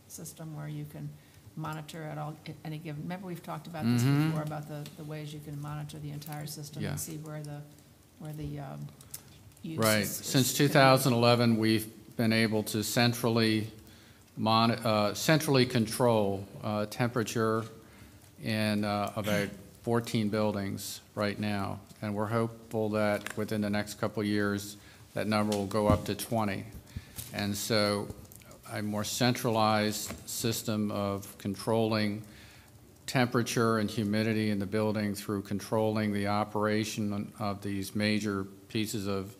Speaker 7: system where you can monitor at any given? Remember, we've talked about this before, about the ways you can monitor the entire system and see where the use
Speaker 8: right. Since 2011, we've been able to centrally control temperature in about 14 buildings right now, and we're hopeful that within the next couple of years that number will go up to 20. And so a more centralized system of controlling temperature and humidity in the building through controlling the operation of these major pieces of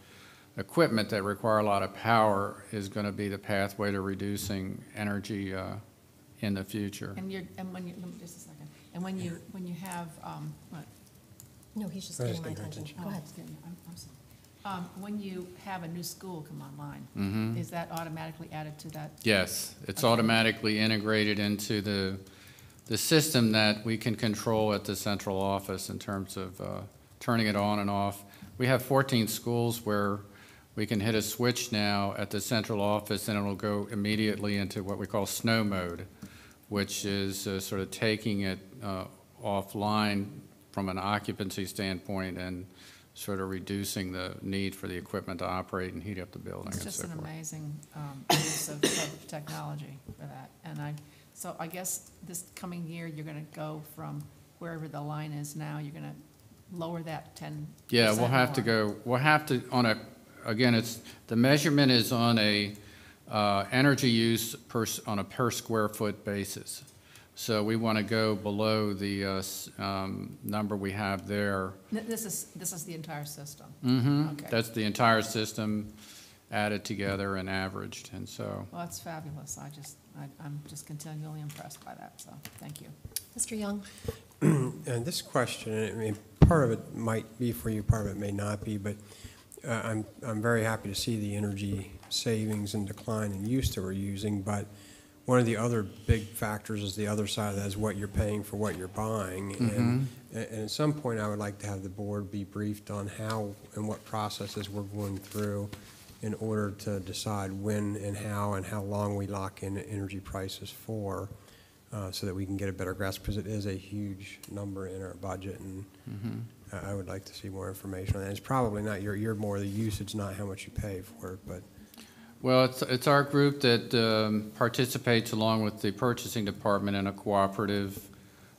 Speaker 8: equipment that require a lot of power is going to be the pathway to reducing energy in the future.
Speaker 7: And when you, just a second, and when you have,
Speaker 1: No, he's just
Speaker 9: I was
Speaker 1: getting my
Speaker 9: getting her
Speaker 1: attention.
Speaker 9: attention.
Speaker 1: Go ahead.
Speaker 7: I'm sorry. When you have a new school come online,
Speaker 8: Mhm.
Speaker 7: is that automatically added to that?
Speaker 8: Yes, it's
Speaker 7: Okay.
Speaker 8: automatically integrated into the system that we can control at the central office in terms of turning it on and off. We have 14 schools where we can hit a switch now at the central office and it'll go immediately into what we call snow mode, which is sort of taking it offline from an occupancy standpoint and sort of reducing the need for the equipment to operate and heat up the building
Speaker 7: It's
Speaker 8: and
Speaker 7: just
Speaker 8: so
Speaker 7: an
Speaker 8: forth.
Speaker 7: amazing use of technology for that. And so I guess this coming year, you're going to go from wherever the line is now, you're going to lower that 10%.
Speaker 8: Yeah, we'll have to
Speaker 7: more.
Speaker 8: go, we'll have to, again, the measurement is on a energy use on a per square foot basis. So we want to go below the number we have there.
Speaker 7: This is the entire system? Okay.
Speaker 8: That's the entire system added together and averaged, and so.
Speaker 7: Well, that's fabulous. I'm just continually impressed by that, so thank you.
Speaker 1: Mr. Young?
Speaker 9: And this question, I mean, part of it might be for you, part of it may not be, but I'm very happy to see the energy savings and decline in use that we're using, but one of the other big factors is the other side of that is what you're paying for what you're buying. And at some point, I would like to have the board be briefed on how and what processes we're going through in order to decide when and how long we lock in energy prices for, so that we can get a better grasp, because it is a huge number in our budget, and I would like to see more information on that. It's probably not you're more the usage, not how much you pay for it, but.
Speaker 8: Well, it's our group that participates along with the purchasing department in a cooperative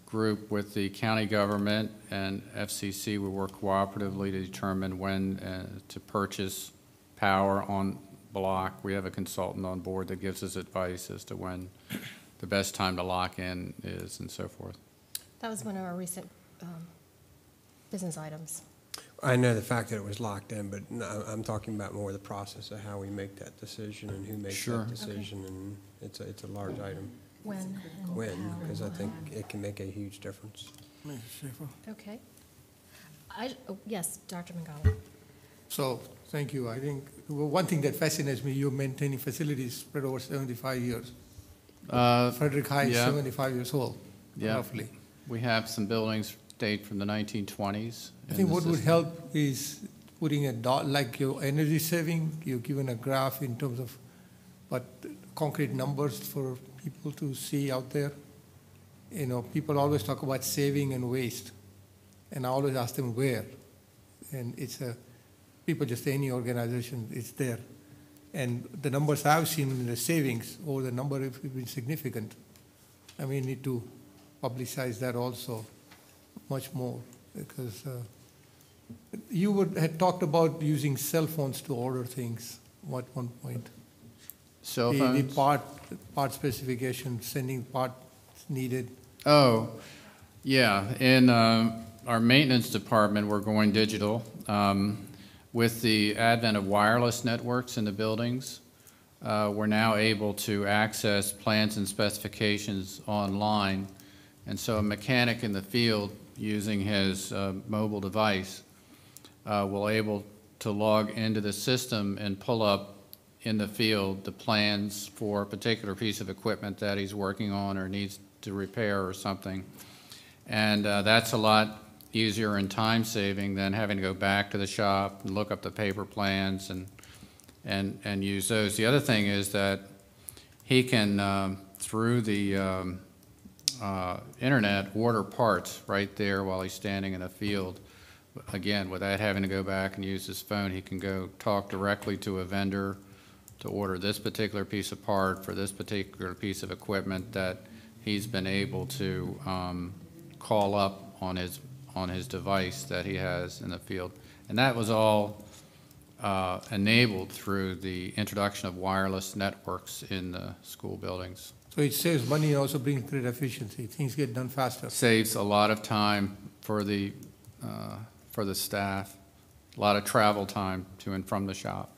Speaker 8: group with the county government and FCC. We work cooperatively to determine when to purchase power on block. We have a consultant on board that gives us advice as to when the best time to lock in is and so forth.
Speaker 1: That was one of our recent business items.
Speaker 9: I know the fact that it was locked in, but no, I'm talking about more the process of how we make that decision and who makes
Speaker 8: Sure.
Speaker 9: that decision, and it's a large item.
Speaker 1: When? and
Speaker 9: When,
Speaker 1: how,
Speaker 9: because I
Speaker 1: and
Speaker 9: think
Speaker 1: how.
Speaker 9: it can make a huge difference.
Speaker 1: Okay. Yes, Dr. Mangala.
Speaker 5: So, thank you. I think one thing that fascinates me, you're maintaining facilities spread over 75 years. Frederick High is
Speaker 8: yeah.
Speaker 5: 75 years old,
Speaker 8: Yeah.
Speaker 5: roughly.
Speaker 8: We have some buildings date from the 1920s.
Speaker 5: I
Speaker 8: in
Speaker 5: think
Speaker 8: the
Speaker 5: what would
Speaker 8: system.
Speaker 5: help is putting like your energy saving, you're given a graph in terms of what concrete numbers for people to see out there. You know, people always talk about saving and waste, and I always ask them where. And people just say any organization, it's there. And the numbers I've seen in the savings, or the number have been significant. I mean, need to publicize that also much more, because had talked about using cell phones to order things at one point.
Speaker 8: Cell
Speaker 5: The
Speaker 8: phones?
Speaker 5: part specification, sending parts needed.
Speaker 8: Oh, yeah. In our maintenance department, we're going digital. With the advent of wireless networks in the buildings, we're now able to access plans and specifications online. And so a mechanic in the field using his mobile device will able to log into the system and pull up in the field the plans for a particular piece of equipment that he's working on or needs to repair or something. And that's a lot easier and time-saving than having to go back to the shop and look up the paper plans and use those. The other thing is that he can, through the internet, order parts right there while he's standing in the field. Again, without having to go back and use his phone, he can go talk directly to a vendor to order this particular piece of part for this particular piece of equipment that he's been able to call up on his device that he has in the field. And that was all enabled through the introduction of wireless networks in the school buildings.
Speaker 5: So it saves money and also brings great efficiency. Things get done faster.
Speaker 8: Saves a lot of time for the staff, a lot of travel time to and from the shop.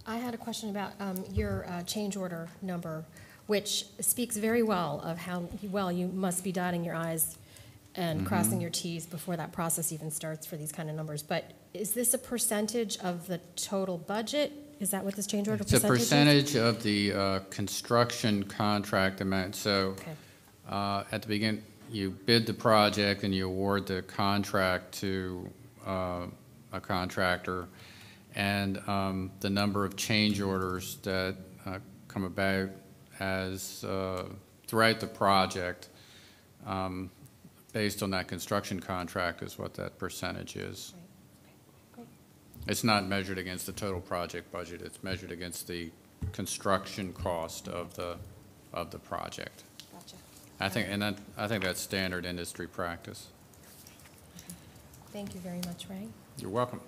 Speaker 1: I had a question about your change order number, which speaks very well of how well you must be dotting your I's and crossing your Ts before that process even starts for these kind of numbers. But is this a percentage of the total budget? Is that what this change order
Speaker 8: It's a
Speaker 1: percentage is?
Speaker 8: percentage of the construction contract amount. So
Speaker 1: Okay.
Speaker 8: at the beginning, you bid the project and you award the contract to a contractor, and the number of change orders that come about as throughout the project based on that construction contract is what that percentage is.
Speaker 1: Right. Okay.
Speaker 8: It's not measured against the total project budget. It's measured against the construction cost of the project.
Speaker 1: Gotcha.
Speaker 8: I think that's standard industry practice.
Speaker 1: Thank you very much, Ray.
Speaker 8: You're welcome.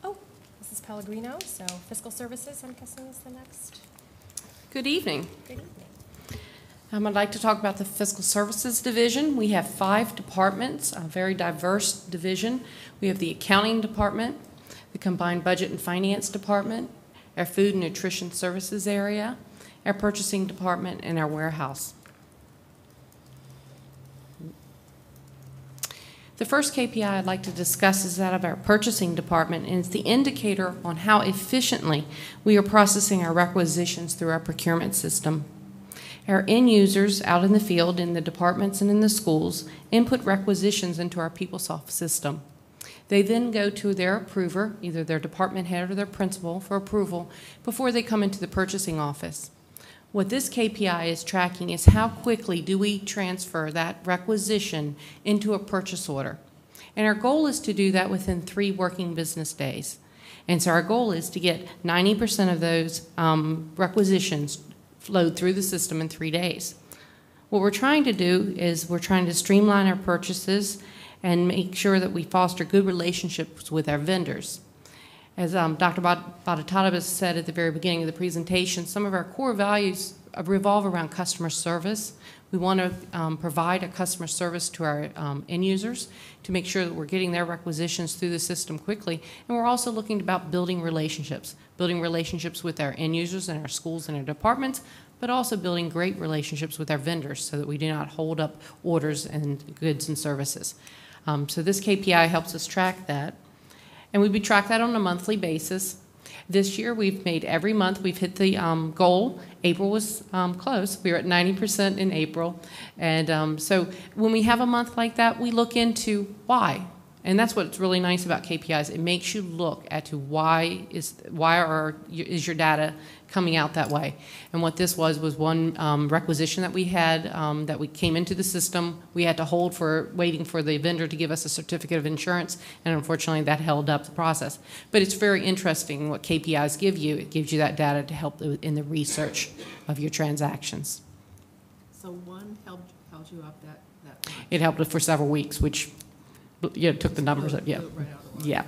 Speaker 1: Oh, Mrs. Pellegrino, so Fiscal Services, I'm guessing, is the next.
Speaker 10: Good evening.
Speaker 1: Good evening.
Speaker 10: I'd like to talk about the Fiscal Services Division. We have 5 departments, a very diverse division. We have the Accounting Department, the Combined Budget and Finance Department, our Food and Nutrition Services area, our Purchasing Department, and our warehouse. The first KPI I'd like to discuss is that of our Purchasing Department, and it's the indicator on how efficiently we are processing our requisitions through our procurement system. Our end users out in the field, in the departments and in the schools, input requisitions into our PeopleSoft system. They then go to their approver, either their department head or their principal, for approval before they come into the purchasing office. What this KPI is tracking is how quickly do we transfer that requisition into a purchase order. And our goal is to do that within 3 working business days. And so our goal is to get 90% of those requisitions flowed through the system in 3 days. What we're trying to do is we're trying to streamline our purchases and make sure that we foster good relationships with our vendors. As Dr. Bhattacharya said at the very beginning of the presentation, some of our core values revolve around customer service. We want to provide a customer service to our end users to make sure that we're getting their requisitions through the system quickly. And we're also looking about building relationships with our end users and our schools and our departments, but also building great relationships with our vendors so that we do not hold up orders and goods and services. So this KPI helps us track that. And we track that on a monthly basis. This year, we've made every month, we've hit the goal. April was close. We were at 90% in April. And so when we have a month like that, we look into why. And that's what's really nice about KPIs. It makes you look at to why is your data coming out that way. And what this was one requisition that we had that we came into the system. We had to hold for waiting for the vendor to give us a certificate of insurance, and unfortunately that held up the process. But it's very interesting what KPIs give you. It gives you that data to help in the research of your transactions.
Speaker 7: So one held you up that much?
Speaker 10: It helped us for several weeks, which took the numbers up. Yeah.
Speaker 7: Right out of the water.
Speaker 10: Yeah.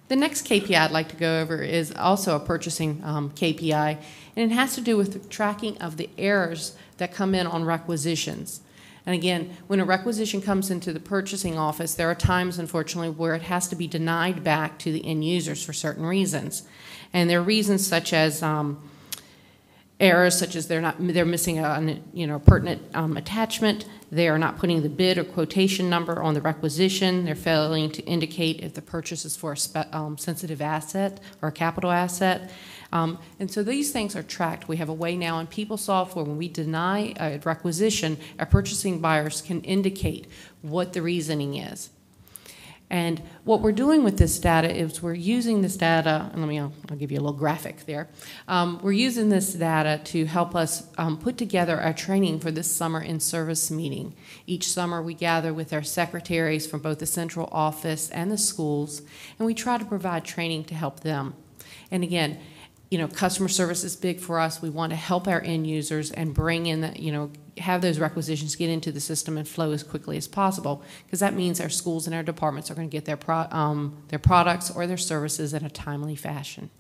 Speaker 10: The next KPI I'd like to go over is also a purchasing KPI, and it has to do with the tracking of the errors that come in on requisitions. And again, when a requisition comes into the purchasing office, there are times, unfortunately, where it has to be denied back to the end users for certain reasons. And there are reasons such as errors such as they're missing a pertinent attachment. They are not putting the bid or quotation number on the requisition. They're failing to indicate if the purchase is for a sensitive asset or a capital asset. And so these things are tracked. We have a way now in PeopleSoft where when we deny a requisition, our purchasing buyers can indicate what the reasoning is. And what we're doing with this data is we're using this data, and I'll give you a little graphic there. We're using this data to help us put together our training for this summer in-service meeting. Each summer we gather with our secretaries from both the central office and the schools, and we try to provide training to help them. And again, customer service is big for us. We want to help our end users and bring in have those requisitions get into the system and flow as quickly as possible, because that means our schools and our departments are going to get their products or their services in a timely fashion.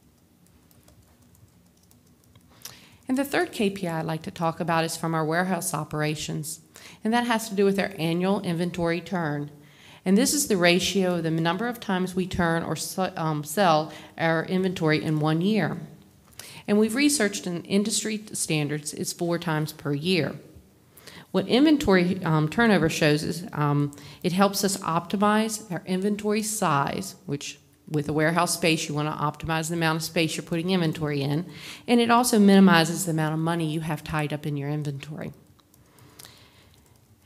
Speaker 10: And the third KPI I'd like to talk about is from our warehouse operations, and that has to do with our annual inventory turn. And this is the ratio of the number of times we turn or sell our inventory in 1 year. And we've researched in industry standards, it's 4 times per year. What inventory turnover shows is it helps us optimize our inventory size, which with a warehouse space, you want to optimize the amount of space you're putting inventory in, and it also minimizes the amount of money you have tied up in your inventory.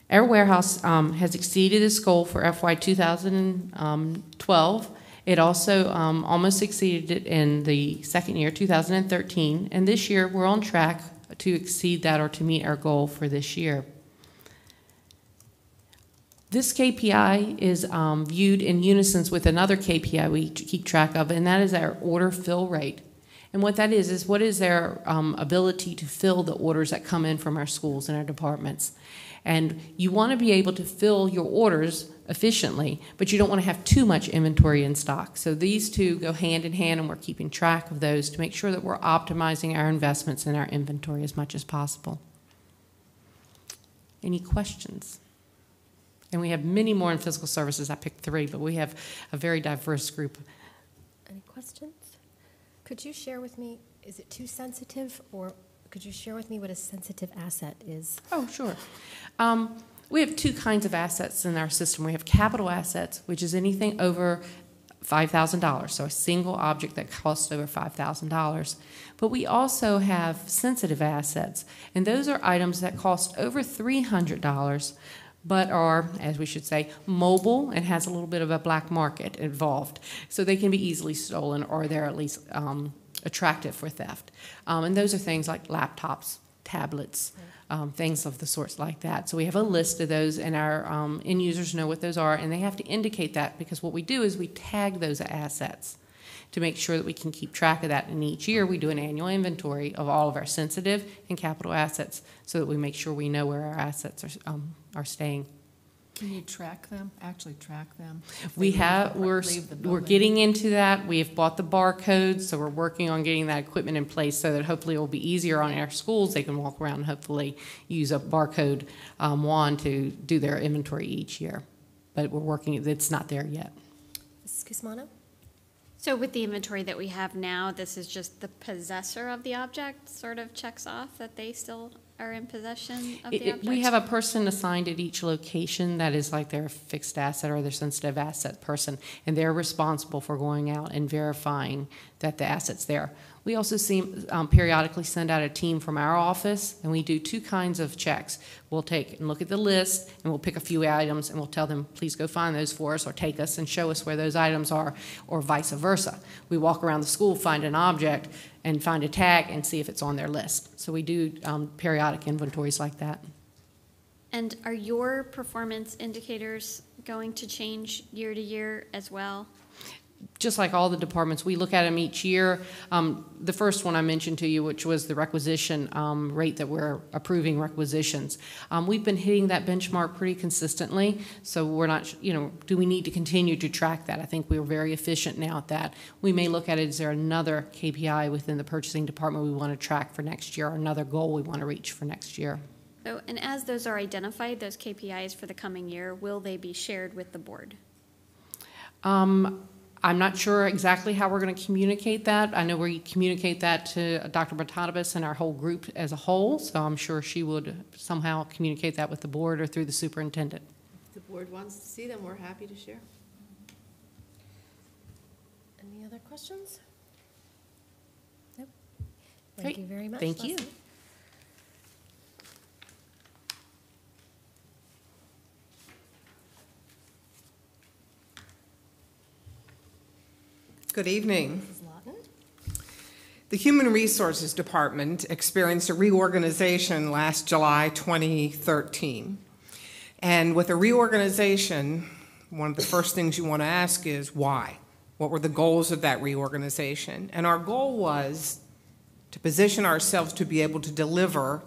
Speaker 10: Our warehouse has exceeded its goal for FY 2012. It also almost exceeded it in the second year, 2013, and this year we're on track to exceed that or to meet our goal for this year. This KPI is viewed in unison with another KPI we keep track of, and that is our order fill rate. And what that is what is their ability to fill the orders that come in from our schools and our departments. And you want to be able to fill your orders efficiently, but you don't want to have too much inventory in stock. So these two go hand in hand, and we're keeping track of those to make sure that we're optimizing our investments in our inventory as much as possible. Any questions? And we have many more in fiscal services. I picked 3, but we have a very diverse group.
Speaker 1: Any questions? Could you share with me, is it too sensitive, or could you share with me what a sensitive asset is?
Speaker 10: Oh, sure. We have 2 kinds of assets in our system. We have capital assets, which is anything over $5,000, so a single object that costs over $5,000. But we also have sensitive assets, and those are items that cost over $300, but are, as we should say, mobile and has a little bit of a black market involved. So they can be easily stolen, or they're at least attractive for theft. And those are things like laptops, tablets, things of the sorts like that. So we have a list of those, and our end users know what those are, and they have to indicate that, because what we do is we tag those assets to make sure that we can keep track of that. And each year we do an annual inventory of all of our sensitive and capital assets so that we make sure we know where our assets are staying.
Speaker 7: Can you track them, actually track them?
Speaker 10: We're getting into that. We have bought the barcodes, so we're working on getting that equipment in place so that hopefully it will be easier on our schools. They can walk around and hopefully use a barcode wand to do their inventory each year. But we're working, it's not there yet.
Speaker 1: Mrs. Cusmano?
Speaker 6: So with the inventory that we have now, this is just the possessor of the object sort of checks off that they still are in possession of the object?
Speaker 10: We have a person assigned at each location that is like their fixed asset or their sensitive asset person, and they're responsible for going out and verifying that the asset's there. We also periodically send out a team from our office, and we do 2 kinds of checks. We'll take and look at the list, and we'll pick a few items, and we'll tell them, please go find those for us, or take us and show us where those items are, or vice versa. We walk around the school, find an object, and find a tag, and see if it's on their list. So we do periodic inventories like that.
Speaker 6: And are your performance indicators going to change year to year as well?
Speaker 10: Just like all the departments, we look at them each year. The first one I mentioned to you, which was the requisition rate that we're approving requisitions. We've been hitting that benchmark pretty consistently, so we're not, do we need to continue to track that? I think we're very efficient now at that. We may look at it, is there another KPI within the purchasing department we want to track for next year, or another goal we want to reach for next year?
Speaker 6: So, and as those are identified, those KPIs for the coming year, will they be shared with the board?
Speaker 10: I'm not sure exactly how we're going to communicate that. I know we communicate that to Dr. Bertanabas and our whole group as a whole, so I'm sure she would somehow communicate that with the board or through the superintendent.
Speaker 2: If the board wants to see them, we're happy to share.
Speaker 1: Any other questions? Nope. Thank
Speaker 10: Great.
Speaker 1: you very much.
Speaker 10: Thank you.
Speaker 1: Leslie.
Speaker 11: Good evening.
Speaker 1: Mrs. Lawton?
Speaker 11: The Human Resources Department experienced a reorganization last July 2013. And with a reorganization, one of the first things you want to ask is why? What were the goals of that reorganization? And our goal was to position ourselves to be able to deliver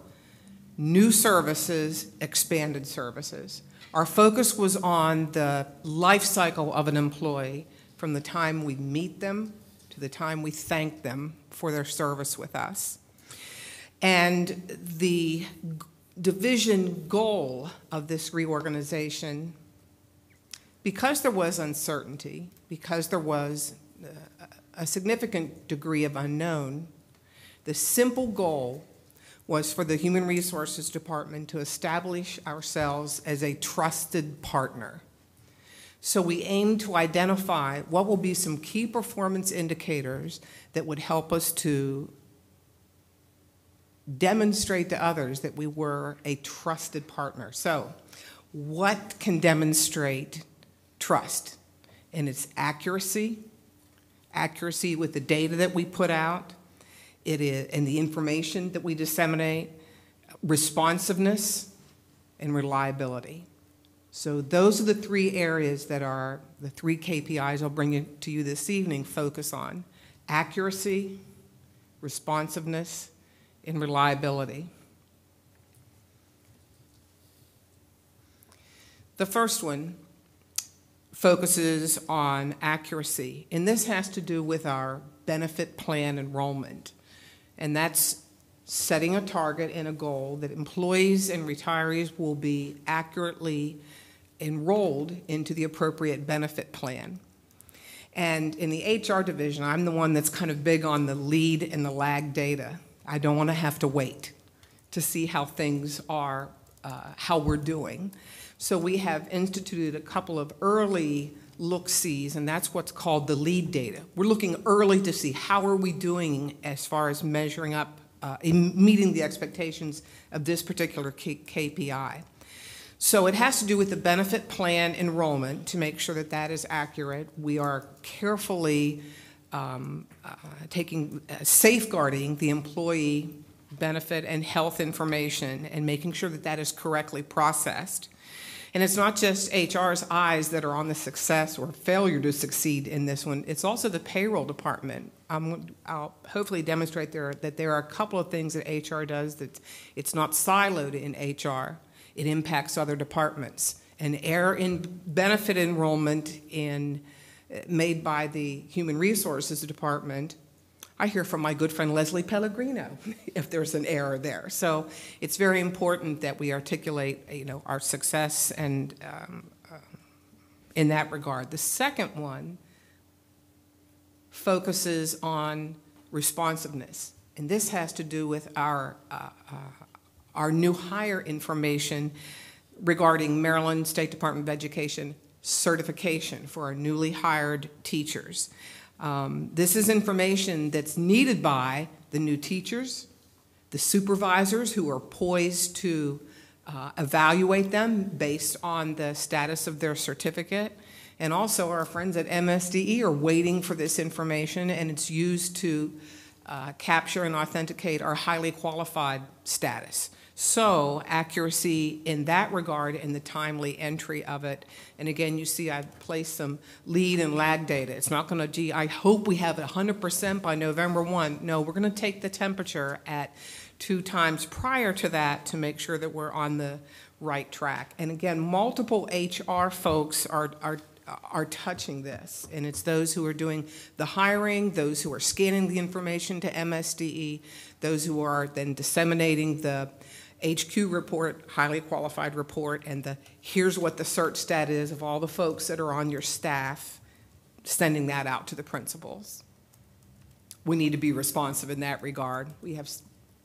Speaker 11: new services, expanded services. Our focus was on the life cycle of an employee, from the time we meet them to the time we thank them for their service with us. And the division goal of this reorganization, because there was uncertainty, because there was a significant degree of unknown, The simple goal was for the Human Resources Department to establish ourselves as a trusted partner. So we aim to identify what will be some key performance indicators that would help us to demonstrate to others that we were a trusted partner. So what can demonstrate trust? And it's accuracy with the data that we put out, it is, and the information that we disseminate, responsiveness, and reliability. So those are the three areas that are the three KPIs I'll bring to you this evening focus on: accuracy, responsiveness, and reliability. The first one focuses on accuracy, and this has to do with our benefit plan enrollment. And that's setting a target and a goal that employees and retirees will be accurately enrolled into the appropriate benefit plan. And in the HR division, I'm the one that's kind of big on the lead and the lag data. I don't want to have to wait to see how things are, how we're doing. So we have instituted a couple of early look-sees, and that's what's called the lead data. We're looking early to see how are we doing as far as measuring up, in meeting the expectations of this particular KPI. So it has to do with the benefit plan enrollment to make sure that that is accurate. We are carefully safeguarding the employee benefit and health information and making sure that that is correctly processed. And it's not just HR's eyes that are on the success or failure to succeed in this one. It's also the payroll department. I'll hopefully demonstrate that there are a couple of things that HR does that it's not siloed in HR. It impacts other departments. An error in benefit enrollment made by the Human Resources Department, I hear from my good friend Leslie Pellegrino if there's an error there. So it's very important that we articulate, our success and in that regard. The second one focuses on responsiveness, and this has to do with our new hire information regarding Maryland State Department of Education certification for our newly hired teachers. This is information that's needed by the new teachers, the supervisors who are poised to evaluate them based on the status of their certificate, and also our friends at MSDE are waiting for this information, and it's used to capture and authenticate our highly qualified status. So accuracy in that regard and the timely entry of it. And again, you see I've placed some lead and lag data. It's not going to, I hope we have it 100% by November 1. No, we're going to take the temperature at 2 times prior to that to make sure that we're on the right track. And again, multiple HR folks are touching this, and it's those who are doing the hiring, those who are scanning the information to MSDE, those who are then disseminating the HQ report, highly qualified report, and here's what the search stat is of all the folks that are on your staff, sending that out to the principals. We need to be responsive in that regard. We have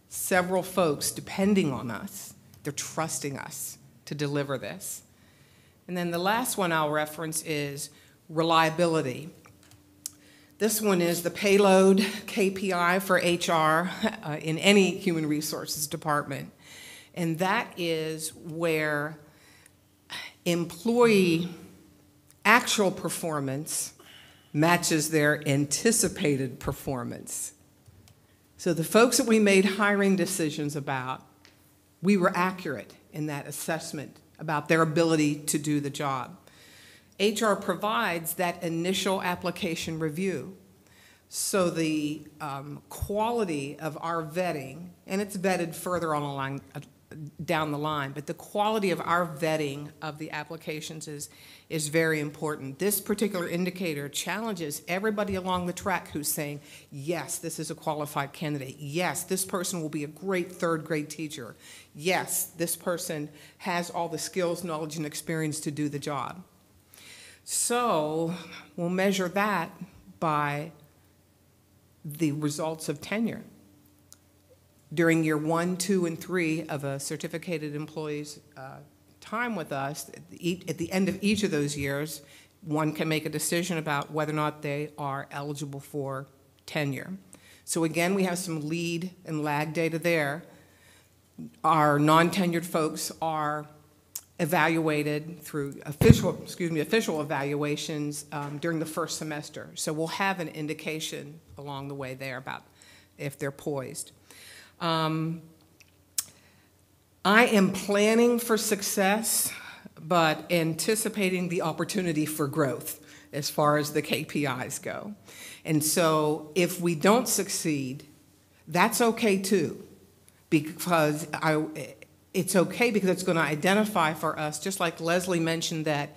Speaker 11: several folks depending on us. They're trusting us to deliver this. And then the last one I'll reference is reliability. This one is the payload KPI for HR in any human resources department. And that is where employee actual performance matches their anticipated performance. So the folks that we made hiring decisions about, we were accurate in that assessment about their ability to do the job. HR provides that initial application review. So the quality of our vetting, and it's vetted further on down the line, but the quality of our vetting of the applications is very important. This particular indicator challenges everybody along the track who's saying, yes, this is a qualified candidate. Yes, this person will be a great third grade teacher. Yes, this person has all the skills, knowledge, and experience to do the job. So we'll measure that by the results of tenure. during year 1, 2, and 3 of a certificated employee's time with us, at the end of each of those years, one can make a decision about whether or not they are eligible for tenure. So again, we have some lead and lag data there. Our non-tenured folks are evaluated through official evaluations during the first semester. So we'll have an indication along the way there about if they're poised. I am planning for success, but anticipating the opportunity for growth as far as the KPIs go. And so if we don't succeed, that's okay too, because it's okay because it's going to identify for us, just like Leslie mentioned that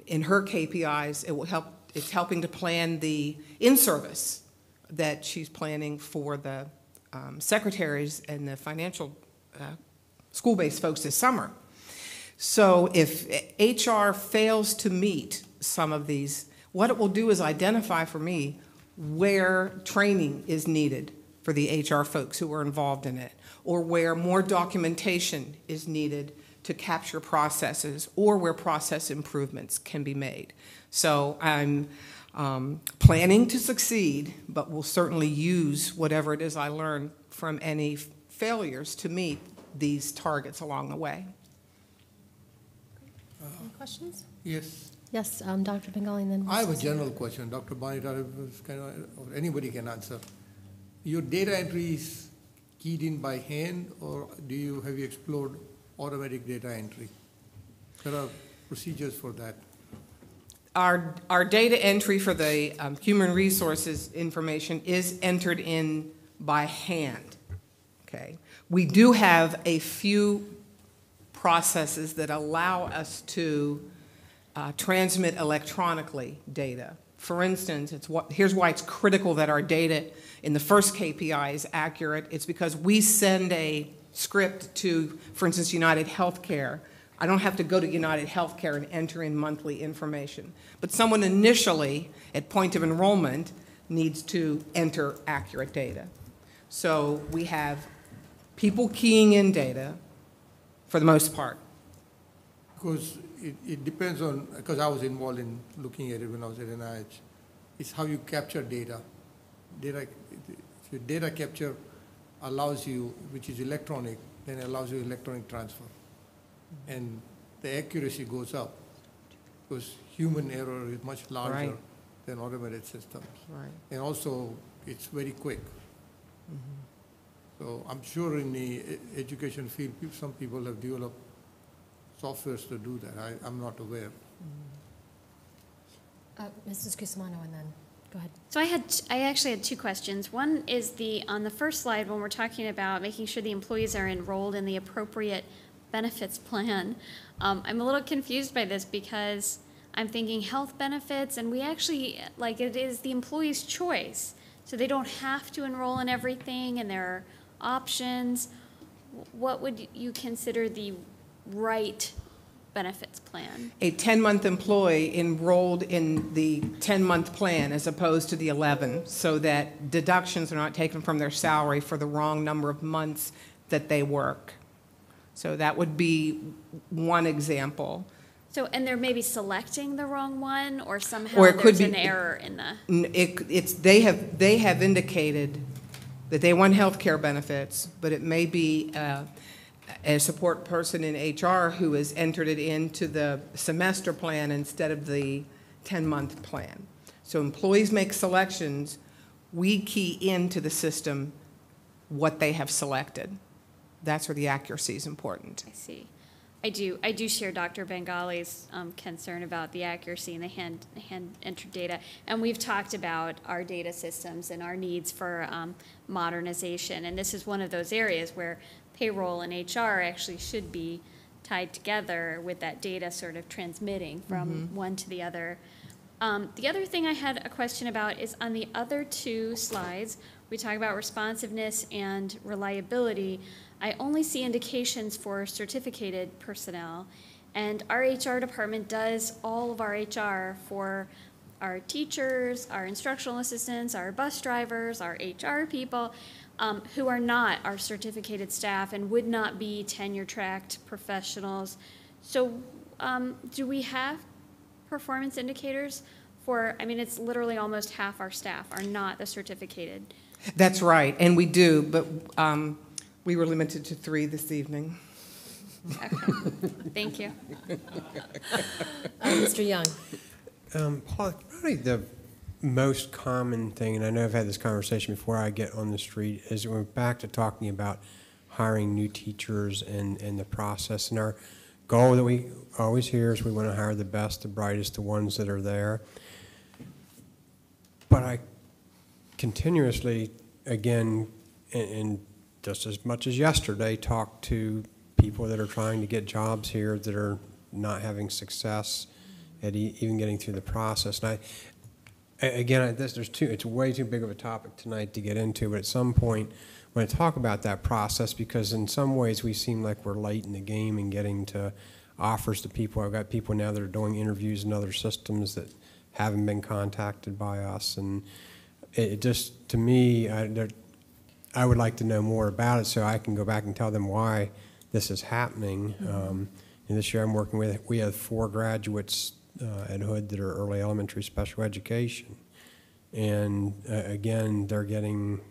Speaker 11: in her KPIs, it will help, it's helping to plan the in-service that she's planning for the secretaries and the financial school-based folks this summer. So if HR fails to meet some of these, what it will do is identify for me where training is needed for the HR folks who are involved in it, or where more documentation is needed to capture processes, or where process improvements can be made. So I'm planning to succeed, but will certainly use whatever it is I learn from any failures to meet these targets along the way.
Speaker 1: Any questions?
Speaker 5: Yes.
Speaker 1: Yes, Dr. Bengali, and then.
Speaker 5: I have a general question. Dr. Bonita, or anybody can answer. Your data entry is keyed in by hand, or have you explored automatic data entry? There are procedures for that.
Speaker 11: Our data entry for the human resources information is entered in by hand, okay? We do have a few processes that allow us to transmit electronically data. For instance, here's why it's critical that our data in the first KPI is accurate. It's because we send a script to, for instance, United Healthcare. I don't have to go to United Healthcare and enter in monthly information. But someone initially, at point of enrollment, needs to enter accurate data. So we have people keying in data for the most part.
Speaker 5: Because it depends on, because I was involved in looking at it when I was at NIH, it's how you capture data. If your data capture allows you, which is electronic, then it allows you electronic transfer. And the accuracy goes up because human error is much larger than automated systems.
Speaker 11: Right.
Speaker 5: And also, it's very quick. So I'm sure in the education field, some people have developed softwares to do that. I'm not aware.
Speaker 1: Mrs. Cusimano, and then go ahead.
Speaker 6: So I actually had two questions. One is on the first slide, when we're talking about making sure the employees are enrolled in the appropriate benefits plan. I'm a little confused by this because I'm thinking health benefits, and we actually, it is the employee's choice. So they don't have to enroll in everything, and there are options. What would you consider the right benefits plan?
Speaker 11: A 10-month employee enrolled in the 10-month plan as opposed to the 11, so that deductions are not taken from their salary for the wrong number of months that they work. So that would be one example.
Speaker 6: So, and they're maybe selecting the wrong one, or somehow
Speaker 11: Or it could
Speaker 6: there's
Speaker 11: be
Speaker 6: an error in the...
Speaker 11: They have indicated that they want health care benefits, but it may be a support person in HR who has entered it into the semester plan instead of the 10-month plan. So employees make selections. We key into the system what they have selected. That's where the accuracy is important.
Speaker 6: I see. I do share Dr. Bengali's concern about the accuracy in the hand entered data, and we've talked about our data systems and our needs for modernization, and this is one of those areas where payroll and HR actually should be tied together with that data sort of transmitting from one to the other. The other thing I had a question about is on the other two slides, we talk about responsiveness and reliability. I only see indications for certificated personnel, and our HR department does all of our HR for our teachers, our instructional assistants, our bus drivers, our HR people. who are not our certificated staff and would not be tenure-tracked professionals. So do we have performance indicators for, I mean, it's literally almost half our staff are not the certificated.
Speaker 11: That's right, and we do, but we were limited to 3 this evening.
Speaker 6: Okay. Thank you.
Speaker 1: Mr. Young.
Speaker 9: Paul, probably the most common thing, and I know I've had this conversation before I get on the street, is we're back to talking about hiring new teachers and the process. And our goal that we always hear is we want to hire the best, the brightest, the ones that are there. But I continuously, again, and just as much as yesterday, talk to people that are trying to get jobs here that are not having success at even getting through the process. And it's way too big of a topic tonight to get into, but at some point, I want to talk about that process, because in some ways we seem like we're late in the game in getting to offers to people. I've got people now that are doing interviews in other systems that haven't been contacted by us, and it just, to me, I would like to know more about it so I can go back and tell them why this is happening. And this year I'm working with, we have 4 graduates at Hood that are early elementary special education. And again, they're getting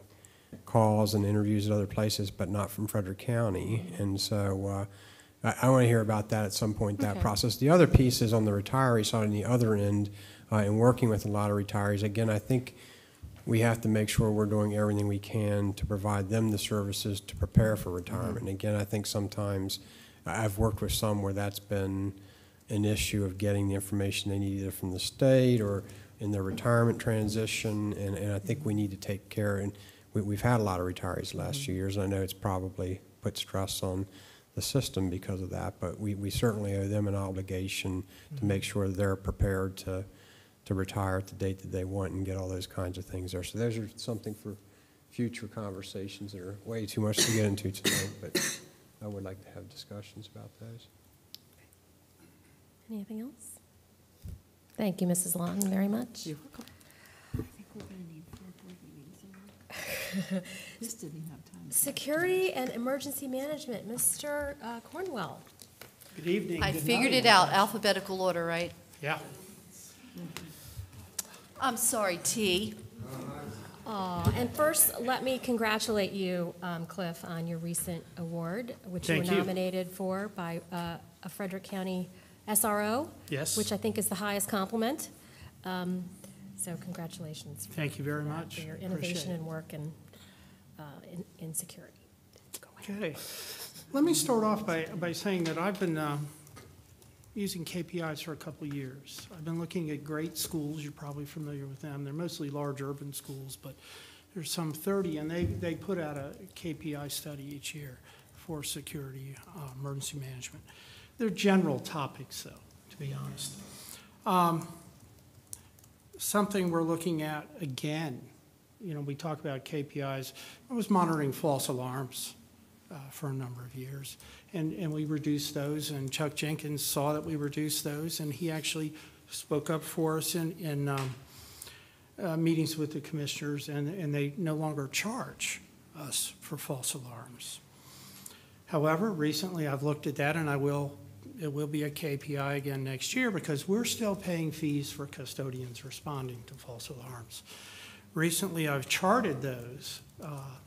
Speaker 9: calls and interviews at other places, but not from Frederick County. And so I want to hear about that at some point, that process. The other piece is on the retiree side, on the other end, and working with a lot of retirees. Again, I think we have to make sure we're doing everything we can to provide them the services to prepare for retirement. And again, I think sometimes I've worked with some where that's been an issue of getting the information they need either from the state or in their retirement transition, and I think we need to take care. And we've had a lot of retirees the last few years, and I know it's probably put stress on the system because of that, but we certainly owe them an obligation to make sure that they're prepared to retire at the date that they want and get all those kinds of things there. So those are something for future conversations that are way too much to get into tonight, but I would like to have discussions about those.
Speaker 1: Anything else? Thank you, Mrs. Lawton, very much.
Speaker 7: You're welcome. I think we're going to need 4 board meetings. This didn't have time.
Speaker 1: Security and emergency management, Mr. Cornwell.
Speaker 12: Good evening.
Speaker 2: I
Speaker 12: Good
Speaker 2: figured
Speaker 12: night.
Speaker 2: it out, alphabetical order, right?
Speaker 12: Yeah.
Speaker 2: I'm sorry, T.
Speaker 1: And first, let me congratulate you, Cliff, on your recent award, which
Speaker 12: Thank
Speaker 1: you were
Speaker 12: you.
Speaker 1: nominated for by a Frederick County SRO.
Speaker 12: Yes.
Speaker 1: Which I think is the highest compliment. So congratulations.
Speaker 12: Thank you very much.
Speaker 1: For your
Speaker 12: Appreciate
Speaker 1: innovation
Speaker 12: it.
Speaker 1: and work in security. Go ahead.
Speaker 12: Okay. Let me start off by saying that I've been using KPIs for a couple of years. I've been looking at great schools. You're probably familiar with them. They're mostly large urban schools, but there's some 30, and they put out a KPI study each year for security, emergency management. They're general topics, though, to be honest. Something we're looking at again, we talk about KPIs. I was monitoring false alarms for a number of years, and we reduced those, and Chuck Jenkins saw that we reduced those, and he actually spoke up for us in meetings with the commissioners, and they no longer charge us for false alarms. However, recently I've looked at that, and it will be a KPI again next year, because we're still paying fees for custodians responding to false alarms. Recently, I've charted those.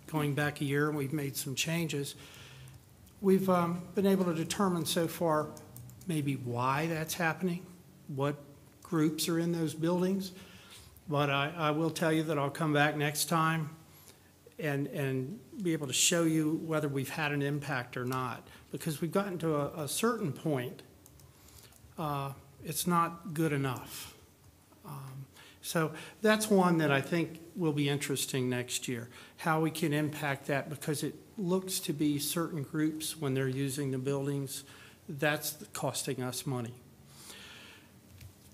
Speaker 12: Going back a year, and we've made some changes. We've been able to determine so far maybe why that's happening, what groups are in those buildings. But I will tell you that I'll come back next time and be able to show you whether we've had an impact or not. Because we've gotten to a certain point, it's not good enough. So that's one that I think will be interesting next year, how we can impact that, because it looks to be certain groups when they're using the buildings, that's costing us money.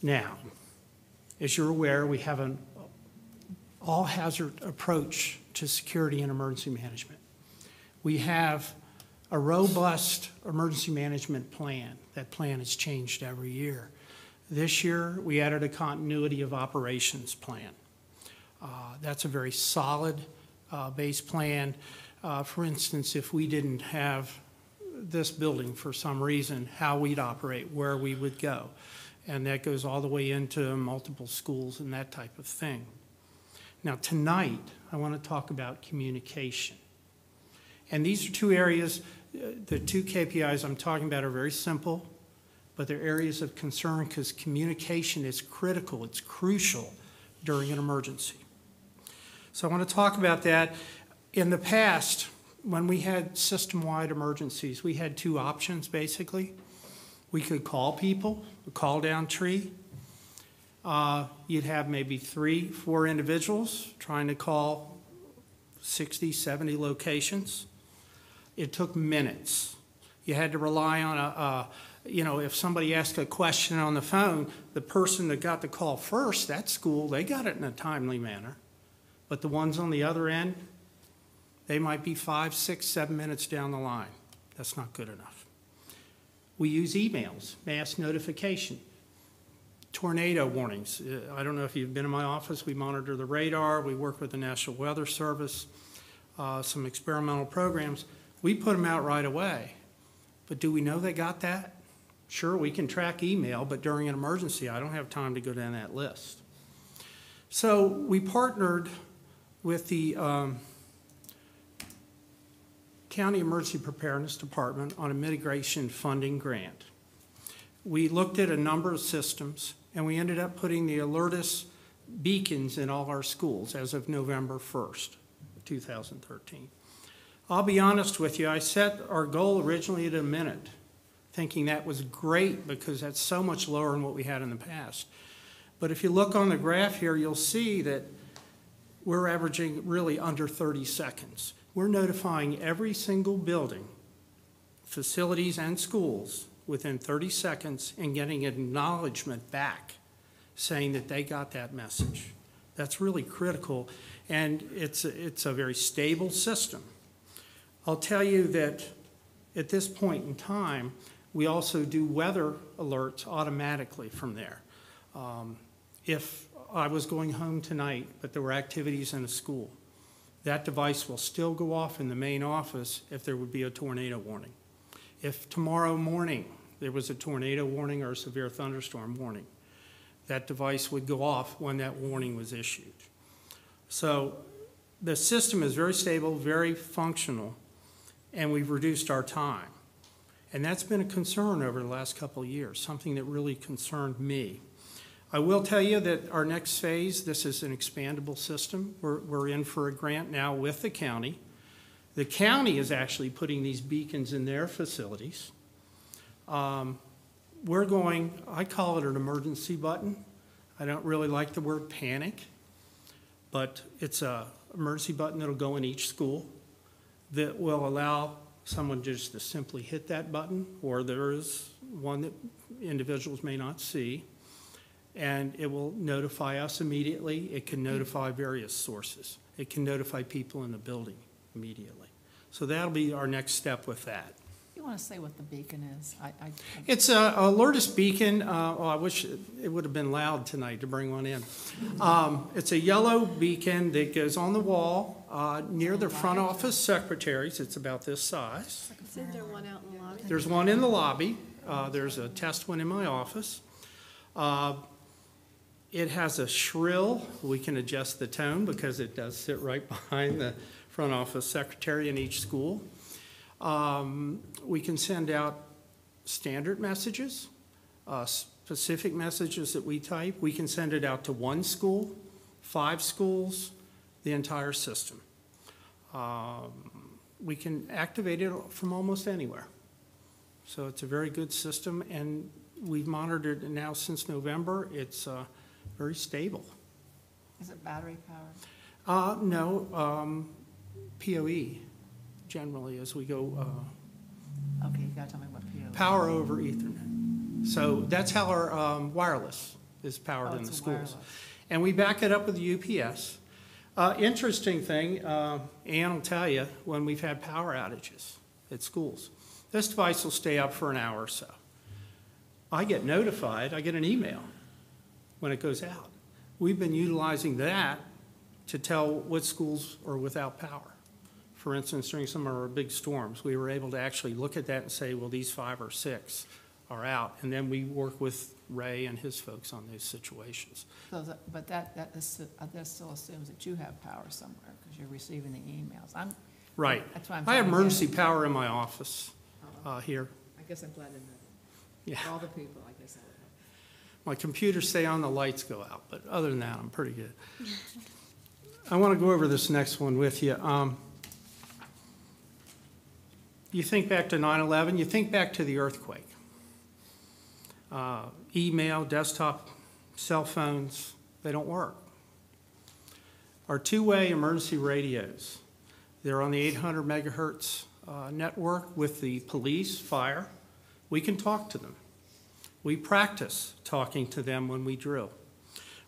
Speaker 12: Now, as you're aware, we have an all-hazard approach to security and emergency management. We have a robust emergency management plan. That plan has changed every year. This year, we added a continuity of operations plan. That's a very solid based plan. For instance, if we didn't have this building for some reason, how we'd operate, where we would go. And that goes all the way into multiple schools and that type of thing. Now, tonight, I want to talk about communication. And these are two areas, the two KPIs I'm talking about are very simple, but they're areas of concern because communication is critical, it's crucial during an emergency. So I want to talk about that. In the past, when we had system-wide emergencies, we had two options, basically. We could call people, a call-down tree. You'd have maybe 3, 4 individuals trying to call 60, 70 locations. It took minutes. You had to rely on if somebody asked a question on the phone, the person that got the call first, that school, they got it in a timely manner. But the ones on the other end, they might be 5, 6, 7 minutes down the line. That's not good enough. We use emails, mass notification, tornado warnings. I don't know if you've been in my office. We monitor the radar. We work with the National Weather Service, some experimental programs. We put them out right away. But do we know they got that? Sure, we can track email, but during an emergency, I don't have time to go down that list. So we partnered with the County Emergency Preparedness Department on a mitigation funding grant. We looked at a number of systems, and we ended up putting the Alertus beacons in all our schools as of November 1st, 2013. I'll be honest with you, I set our goal originally at a minute, thinking that was great because that's so much lower than what we had in the past. But if you look on the graph here, you'll see that we're averaging really under 30 seconds. We're notifying every single building, facilities and schools within 30 seconds and getting acknowledgement back saying that they got that message. That's really critical, and it's a very stable system. I'll tell you that at this point in time, we also do weather alerts automatically from there. If I was going home tonight, but there were activities in a school, that device will still go off in the main office if there would be a tornado warning. If tomorrow morning there was a tornado warning or a severe thunderstorm warning, that device would go off when that warning was issued. So the system is very stable, very functional, and we've reduced our time. And that's been a concern over the last couple of years, something that really concerned me. I will tell you that our next phase, this is an expandable system. We're in for a grant now with the county. The county is actually putting these beacons in their facilities. We're going, I call it an emergency button. I don't really like the word panic, but it's an emergency button that'll go in each school that will allow someone just to simply hit that button, or there is one that individuals may not see, and it will notify us immediately. It can notify various sources. It can notify people in the building immediately. So that'll be our next step with that.
Speaker 7: You want to say what the beacon is?
Speaker 12: It's a Alertus beacon. I wish it would have been loud tonight to bring one in. It's a yellow beacon that goes on the wall near the front office secretaries. It's about this size.
Speaker 2: Isn't there one out in the lobby?
Speaker 12: There's one in the lobby. There's a test one in my office. It has a shrill. We can adjust the tone because it does sit right behind the front office secretary in each school. We can send out standard messages, specific messages that we type. We can send it out to 1 school, 5 schools, the entire system. We can activate it from almost anywhere. So it's a very good system, and we've monitored it now since November. It's very stable.
Speaker 7: Is it battery powered?
Speaker 12: No, PoE generally as we go.
Speaker 7: Okay, you got to tell me what PO.
Speaker 12: Power over Ethernet. So that's how our wireless is powered in the schools.
Speaker 7: Wireless.
Speaker 12: And we back it up with the UPS. Interesting thing, Ann will tell you, when we've had power outages at schools, this device will stay up for an hour or so. I get notified, I get an email when it goes out. We've been utilizing that to tell what schools are without power. For instance, during some of our big storms, we were able to actually look at that and say, well, these 5 or 6 are out. And then we work with Ray and his folks on those situations.
Speaker 7: So but that still assumes that you have power somewhere because you're receiving the emails.
Speaker 12: Right.
Speaker 7: That's why I'm
Speaker 12: I have
Speaker 7: trying to get
Speaker 12: emergency
Speaker 7: it.
Speaker 12: power in my office here.
Speaker 7: I guess I'm glad to know that.
Speaker 12: Yeah.
Speaker 7: All the people, I guess I would know.
Speaker 12: My computers stay on, the lights go out, but other than that, I'm pretty good. I want to go over this next one with you. You think back to 9/11, you think back to the earthquake. Email, desktop, cell phones, they don't work. Our two-way emergency radios, they're on the 800 megahertz network with the police, fire. We can talk to them. We practice talking to them when we drill.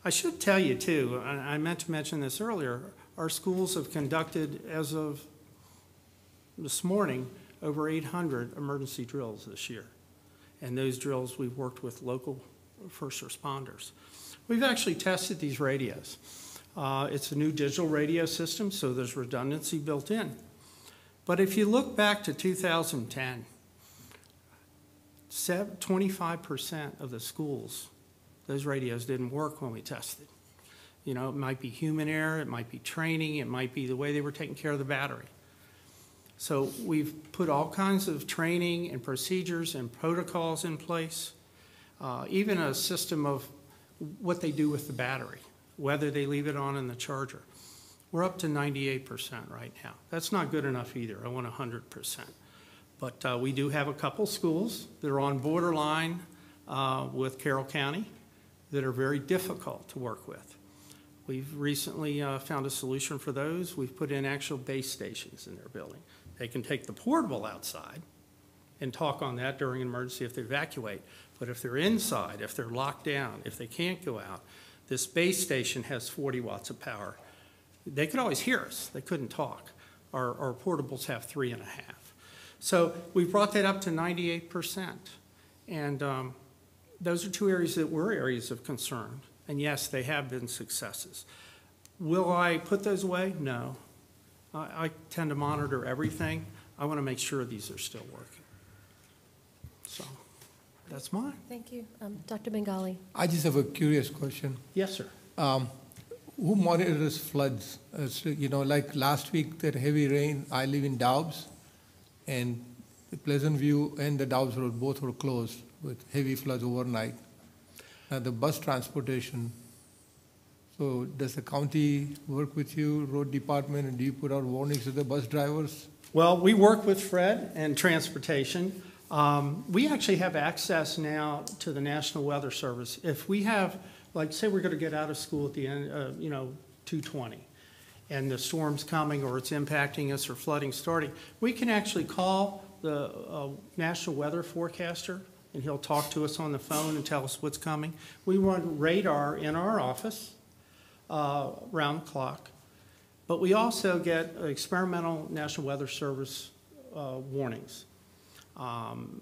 Speaker 12: I should tell you too, I meant to mention this earlier, our schools have conducted, as of this morning, over 800 emergency drills this year. And those drills, we've worked with local first responders. We've actually tested these radios. It's a new digital radio system, so there's redundancy built in. But if you look back to 2010, 25% of the schools, those radios didn't work when we tested. You know, it might be human error, it might be training, it might be the way they were taking care of the battery. So we've put all kinds of training and procedures and protocols in place, even a system of what they do with the battery, whether they leave it on in the charger. We're up to 98% right now. That's not good enough either. I want 100%. But we do have a couple schools that are on borderline with Carroll County that are very difficult to work with. We've recently found a solution for those. We've put in actual base stations in their building. They can take the portable outside and talk on that during an emergency if they evacuate. But if they're inside, if they're locked down, if they can't go out, this base station has 40 watts of power. They could always hear us. They couldn't talk. Our portables have 3.5. So we brought that up to 98%. And those are two areas that were areas of concern. And yes, they have been successes. Will I put those away? No. I tend to monitor everything. I want to make sure these are still working. So that's mine.
Speaker 1: Thank you. Dr. Bengali.
Speaker 5: I just have a curious question.
Speaker 12: Yes, sir.
Speaker 5: Who monitors floods? So, you know, like last week, that heavy rain, I live in Dobbs, and the Pleasant View and the Dobbs Road both were closed with heavy floods overnight. The bus transportation, so does the county work with you, road department, and do you put out warnings to the bus drivers?
Speaker 12: Well, we work with Fred and transportation. We actually have access now to the National Weather Service. If we have, like, say we're going to get out of school at the end, 2:20, and the storm's coming or it's impacting us or flooding starting, we can actually call the National Weather Forecaster, and he'll talk to us on the phone and tell us what's coming. We run radar in our office round the clock, but we also get experimental National Weather Service warnings.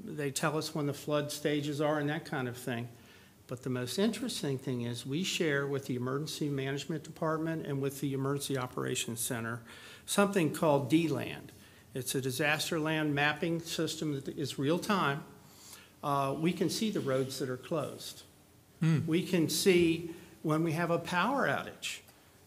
Speaker 12: They tell us when the flood stages are and that kind of thing. But the most interesting thing is we share with the Emergency Management Department and with the Emergency Operations Center something called D-Land. It's a disaster land mapping system that is real time. We can see the roads that are closed. We can see when we have a power outage,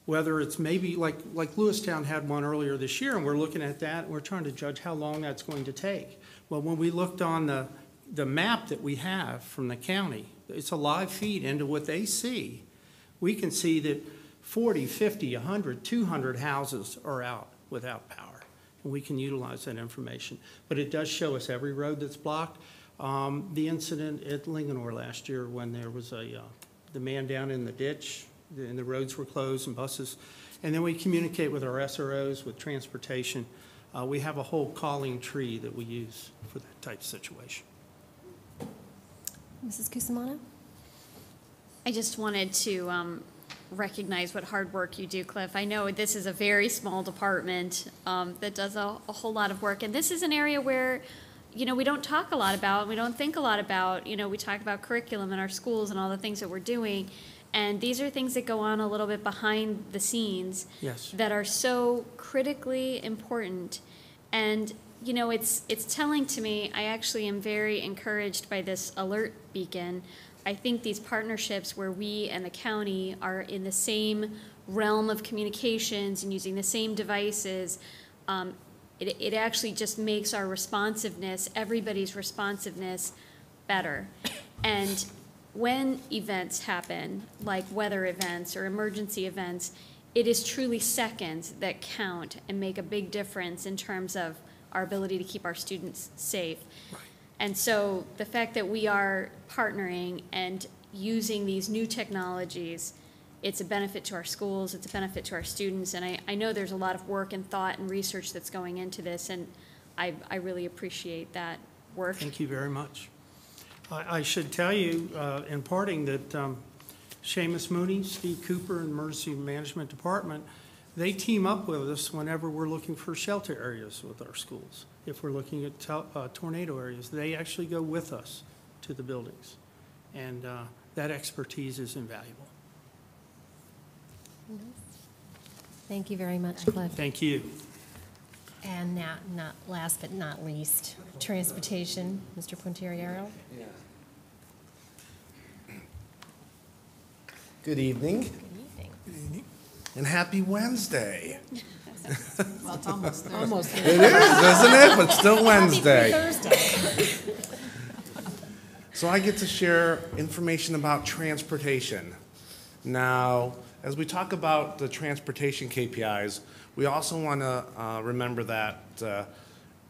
Speaker 12: whether it's maybe like Lewistown had one earlier this year, and we're looking at that, and we're trying to judge how long that's going to take. Well, when we looked on the map that we have from the county, it's a live feed into what they see. We can see that 40, 50, 100, 200 houses are out without power, and we can utilize that information. But it does show us every road that's blocked. The incident at Linganore last year when there was the man down in the ditch and the roads were closed and buses, and then we communicate with our SROs, with transportation. We have a whole calling tree that we use for that type of situation.
Speaker 1: Mrs. Cusimano?
Speaker 6: I just wanted to recognize what hard work you do, Cliff. I know this is a very small department that does a whole lot of work, and this is an area where, we don't talk a lot about, we don't think a lot about, we talk about curriculum in our schools and all the things that we're doing, And these are things that go on a little bit behind the scenes
Speaker 12: Yes.
Speaker 6: that are so critically important. And, you know, it's telling to me, I actually am very encouraged by this alert beacon. I think these partnerships where we and the county are in the same realm of communications and using the same devices, it actually just makes our responsiveness, everybody's responsiveness, better. And when events happen, like weather events or emergency events, it is truly seconds that count and make a big difference in terms of our ability to keep our students safe. And so the fact that we are partnering and using these new technologies, it's a benefit to our schools, it's a benefit to our students, and I know there's a lot of work and thought and research that's going into this, and I really appreciate that work.
Speaker 12: Thank you very much. I should tell you in parting that Seamus Mooney, Steve Cooper, and Emergency Management Department, they team up with us whenever we're looking for shelter areas with our schools. If we're looking at tornado areas, they actually go with us to the buildings. And that expertise is invaluable.
Speaker 1: Thank you very much, Cliff.
Speaker 12: Thank you.
Speaker 1: And now, not last but not least, transportation, Mr. Punteriero.
Speaker 13: Good evening,
Speaker 1: Good evening.
Speaker 13: and happy Wednesday.
Speaker 7: Well, it's almost Thursday.
Speaker 1: Almost
Speaker 13: It is, isn't it? But still Wednesday.
Speaker 1: Thursday.
Speaker 13: So I get to share information about transportation. Now, as we talk about the transportation KPIs, we also want to remember that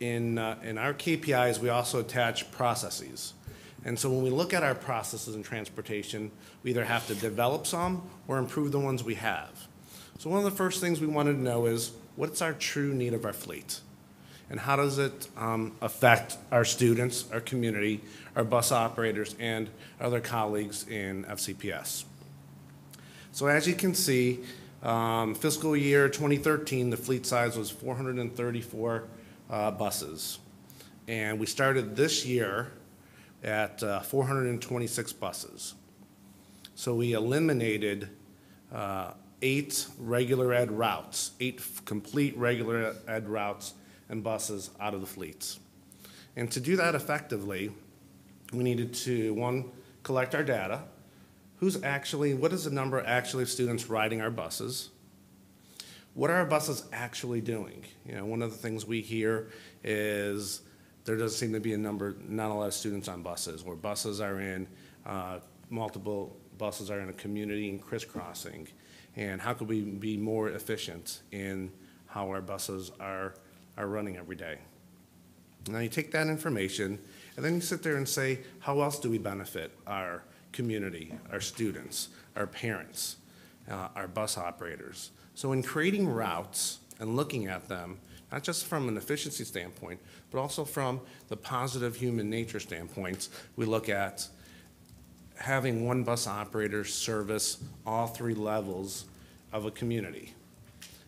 Speaker 13: in our KPIs, we also attach processes. And so when we look at our processes in transportation, we either have to develop some or improve the ones we have. So one of the first things we wanted to know is, what's our true need of our fleet? And how does it affect our students, our community, our bus operators, and other colleagues in FCPS? So as you can see, fiscal year 2013, the fleet size was 434 buses. And we started this year at 426 buses. So we eliminated 8 regular ed routes, 8 complete regular ed routes and buses out of the fleets. And to do that effectively, we needed to, 1, collect our data. What is the number actually of students riding our buses? What are our buses actually doing? You know, one of the things we hear is there doesn't seem to be not a lot of students on buses, where buses are in, multiple buses are in a community and crisscrossing. And how could we be more efficient in how our buses are running every day? Now you take that information and then you sit there and say, how else do we benefit our community, our students, our parents, our bus operators? So in creating routes and looking at them, not just from an efficiency standpoint, but also from the positive human nature standpoints, we look at having one bus operator service all 3 levels of a community.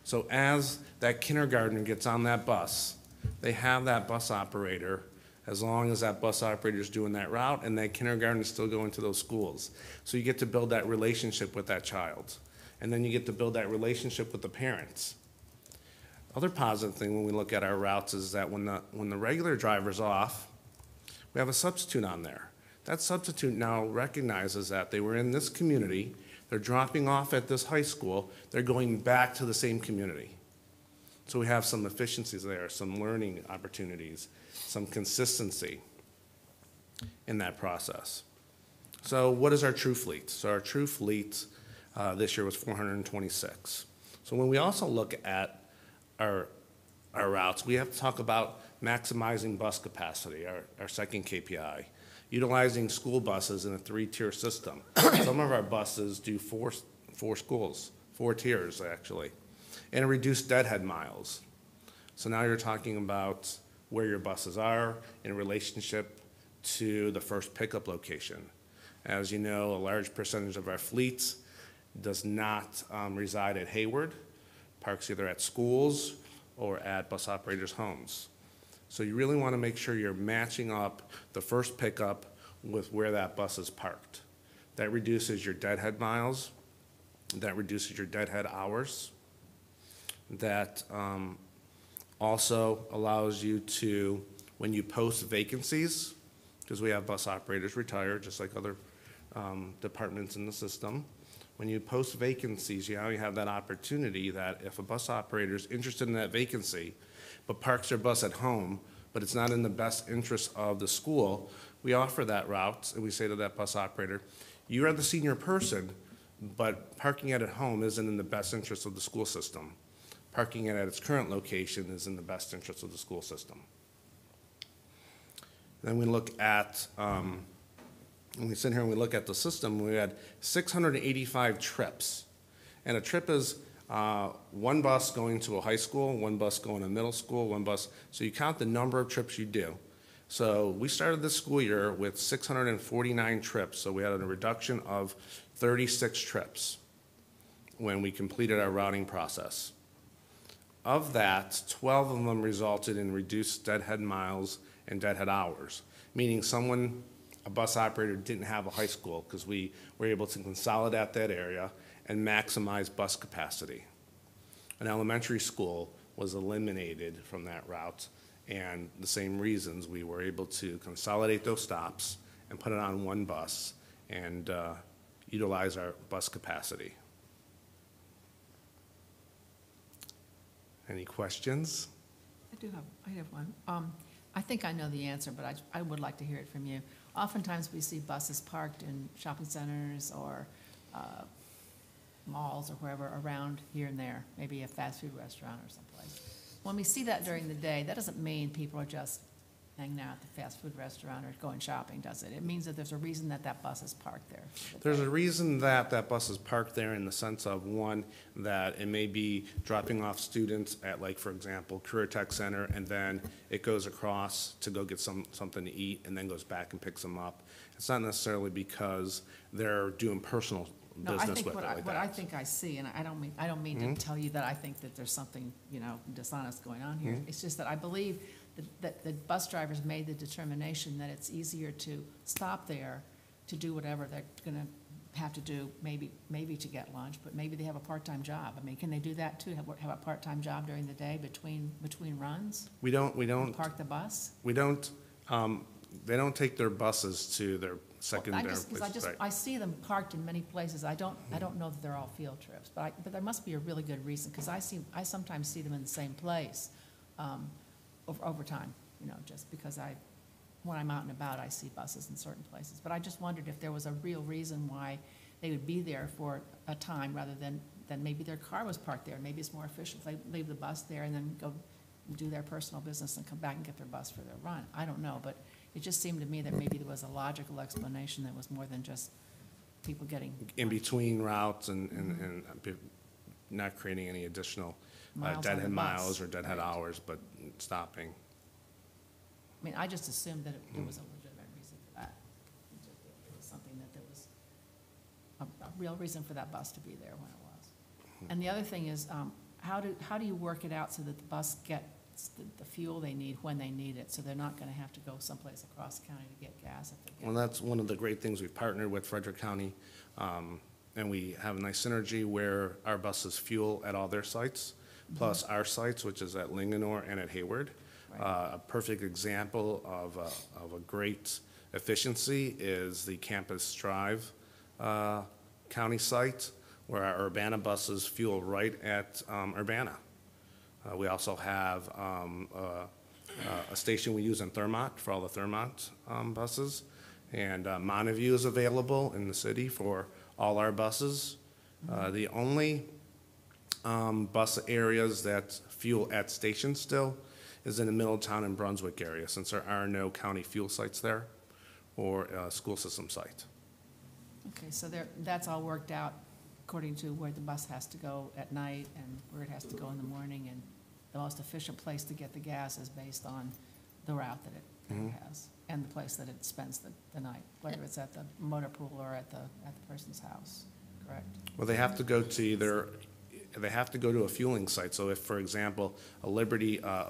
Speaker 13: So as that kindergartner gets on that bus, they have that bus operator as long as that bus operator is doing that route and that kindergarten is still going to those schools. So you get to build that relationship with that child. And then you get to build that relationship with the parents. Other positive thing when we look at our routes is that when the regular driver's off, we have a substitute on there. That substitute now recognizes that they were in this community, they're dropping off at this high school, they're going back to the same community. So we have some efficiencies there, some learning opportunities, some consistency in that process. So what is our true fleet? So our true fleet this year was 426. So when we also look at our routes, we have to talk about maximizing bus capacity, our second KPI. Utilizing school buses in a 3-tier system. Some of our buses do 4 schools, 4 tiers actually, and reduce deadhead miles. So now you're talking about where your buses are in relationship to the first pickup location. As you know, a large percentage of our fleet does not reside at Hayward, parks either at schools or at bus operators' homes. So you really want to make sure you're matching up the first pickup with where that bus is parked. That reduces your deadhead miles. That reduces your deadhead hours. That also allows you to, when you post vacancies, because we have bus operators retire, just like other departments in the system. When you post vacancies, you have that opportunity that if a bus operator is interested in that vacancy, but parks their bus at home, but it's not in the best interest of the school, we offer that route, and we say to that bus operator, you are the senior person, but parking it at home isn't in the best interest of the school system. Parking it at its current location is in the best interest of the school system. Then we look at, when we sit here and we look at the system, we had 685 trips. And a trip is one bus going to a high school, one bus going to middle school, one bus. So you count the number of trips you do. So we started this school year with 649 trips. So we had a reduction of 36 trips when we completed our routing process. Of that, 12 of them resulted in reduced deadhead miles and deadhead hours, meaning a bus operator didn't have a high school because we were able to consolidate that area and maximize bus capacity. An elementary school was eliminated from that route, and the same reasons we were able to consolidate those stops and put it on one bus and utilize our bus capacity. Any questions?
Speaker 7: I have one. I think I know the answer, but I would like to hear it from you. Oftentimes we see buses parked in shopping centers or malls or wherever around here and there, maybe a fast food restaurant or someplace. When we see that during the day, that doesn't mean people are just hanging out at the fast food restaurant or going shopping, does it? It means that there's a reason that that bus is parked there.
Speaker 13: There's a reason that that bus is parked there in the sense of, one, that it may be dropping off students at, like, for example, Career Tech Center, and then it goes across to go get something to eat and then goes back and picks them up. It's not necessarily because they're doing personal business with it like that.
Speaker 7: What I think I see, and I don't mean to tell you that I think that there's something, dishonest going on here. It's just that I believe that the bus drivers made the determination that it's easier to stop there to do whatever they're going to have to do, maybe to get lunch, but maybe they have a part-time job. I mean, can they do that too? Have a part-time job during the day between runs?
Speaker 13: We don't
Speaker 7: Park the bus?
Speaker 13: We don't. They don't take their buses to their secondary places.
Speaker 7: I see them parked in many places. I don't know that they're all field trips, but there must be a really good reason, because I sometimes see them in the same place over time, just because when I'm out and about, I see buses in certain places. But I just wondered if there was a real reason why they would be there for a time rather than maybe their car was parked there. Maybe it's more efficient if they leave the bus there and then go do their personal business and come back and get their bus for their run. I don't know, but it just seemed to me that maybe there was a logical explanation that was more than just people getting
Speaker 13: in between routes and not creating any additional deadhead miles or deadhead hours, but stopping.
Speaker 7: I mean, I just assumed that there was a legitimate reason for that. It was something that there was a real reason for that bus to be there when it was. And the other thing is, how do you work it out so that the bus gets the fuel they need when they need it, so they're not going to have to go someplace across the county to get gas if they get
Speaker 13: Well, that's one of the great things. We've partnered with Frederick County, and we have a nice synergy where our buses fuel at all their sites, plus our sites, which is at Linganore and at Hayward. Right. A perfect example of a great efficiency is the Campus Drive county site, where our Urbana buses fuel right at Urbana. We also have a station we use in Thurmont for all the Thurmont buses. And Montague is available in the city for all our buses. The only bus areas that fuel at stations still is in the Middletown and Brunswick area, since there are no county fuel sites there or school system site.
Speaker 7: Okay, so that's all worked out according to where the bus has to go at night and where it has to go in the morning, and the most efficient place to get the gas is based on the route that it has and the place that it spends the night, whether it's at the motor pool or at the person's house, correct?
Speaker 13: Well, they have to go to a fueling site. So if, for example, a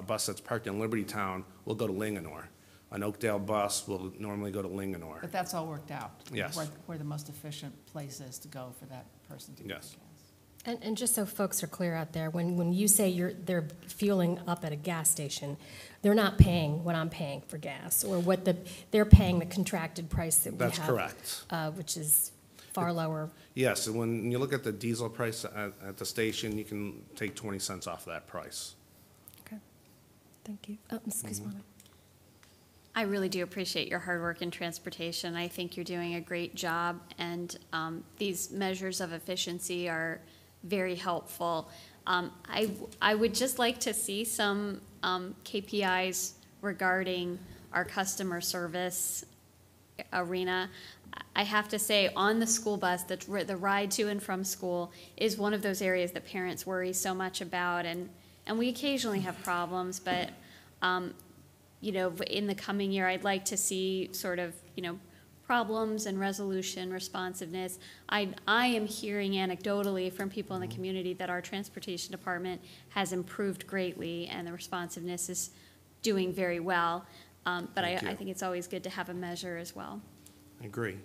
Speaker 13: bus that's parked in Liberty Town will go to Linganore. An Oakdale bus will normally go to Linganore.
Speaker 7: But that's all worked out?
Speaker 13: Yes.
Speaker 7: Where the most efficient place is to go for that person to get
Speaker 13: Yes.
Speaker 7: gas.
Speaker 1: And just so folks are clear out there, when you say they're fueling up at a gas station, they're not paying what I'm paying for gas, or they're paying the contracted price that we have.
Speaker 13: That's correct.
Speaker 1: Which is far lower.
Speaker 13: Yes, and when you look at the diesel price at the station, you can take 20 cents off that price.
Speaker 1: Okay, thank you. Ms. Guzmano.
Speaker 6: I really do appreciate your hard work in transportation. I think you're doing a great job, and these measures of efficiency are very helpful. I would just like to see some KPIs regarding our customer service arena. I have to say, on the school bus, the ride to and from school is one of those areas that parents worry so much about, and we occasionally have problems, but you know, in the coming year, I'd like to see sort of, you know, problems and resolution, responsiveness. I am hearing anecdotally from people in the community that our transportation department has improved greatly, and the responsiveness is doing very well. But I think it's always good to have a measure as well.
Speaker 13: I agree.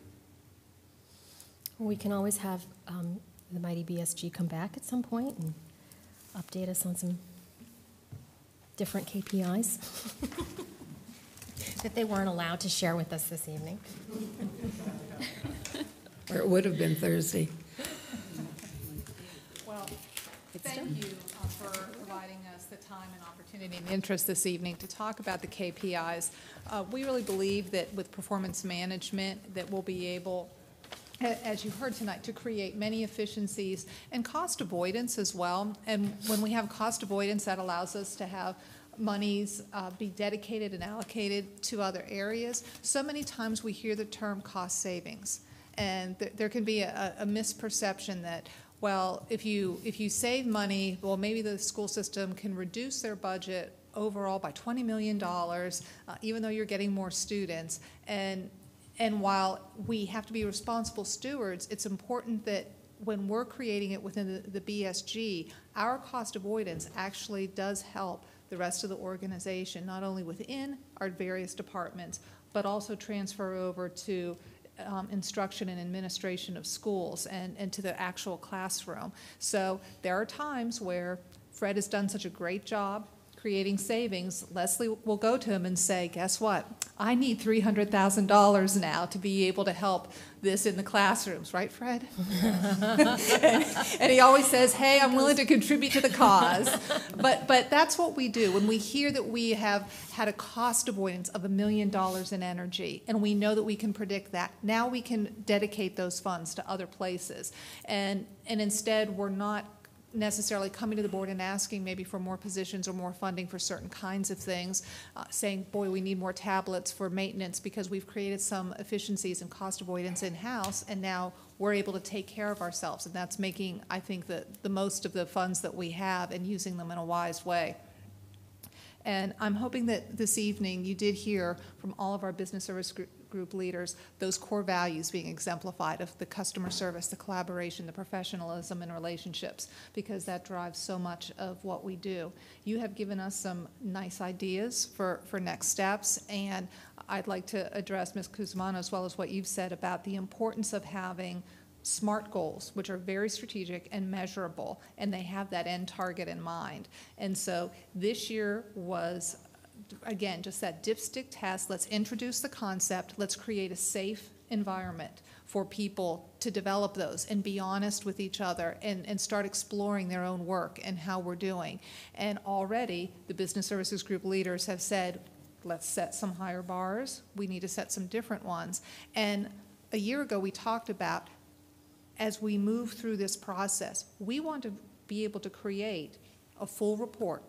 Speaker 1: We can always have the mighty BSG come back at some point and update us on some different KPIs that they weren't allowed to share with us this evening.
Speaker 14: Or it would have been Thursday.
Speaker 3: Well, thank you for providing us the time and opportunity and interest this evening to talk about the KPIs. We really believe that with performance management that we'll be able, as you heard tonight, to create many efficiencies and cost avoidance as well. And when we have cost avoidance, that allows us to have monies be dedicated and allocated to other areas. So many times we hear the term cost savings, and there can be a misperception that, well, if you save money, well, maybe the school system can reduce their budget overall by $20 million, even though you're getting more students. And while we have to be responsible stewards, it's important that when we're creating it within the BSG, our cost avoidance actually does help the rest of the organization, not only within our various departments, but also transfer over to instruction and administration of schools and to the actual classroom. So there are times where Fred has done such a great job creating savings. Leslie will go to him and say, guess what? I need $300,000 now to be able to help this in the classrooms, right, Fred? and he always says, hey, I'm willing to contribute to the cause. But that's what we do. When we hear that we have had a cost avoidance of $1 million in energy, and we know that we can predict that, now we can dedicate those funds to other places. And instead, we're not necessarily coming to the board and asking maybe for more positions or more funding for certain kinds of things, saying, boy, we need more tablets for maintenance because we've created some efficiencies and cost avoidance in-house, and now we're able to take care of ourselves. And that's making, I think, the most of the funds that we have and using them in a wise way. And I'm hoping that this evening you did hear from all of our business service group leaders those core values being exemplified of the customer service, the collaboration, the professionalism, and relationships, because that drives so much of what we do. You have given us some nice ideas for next steps, and I'd like to address Ms. Guzmano as well as what you've said about the importance of having SMART goals, which are very strategic and measurable, and they have that end target in mind. And so this year was, again, just that dipstick test. Let's introduce the concept. Let's create a safe environment for people to develop those and be honest with each other and start exploring their own work and how we're doing. And already the business services group leaders have said, let's set some higher bars. We need to set some different ones. And a year ago we talked about, as we move through this process, we want to be able to create a full report,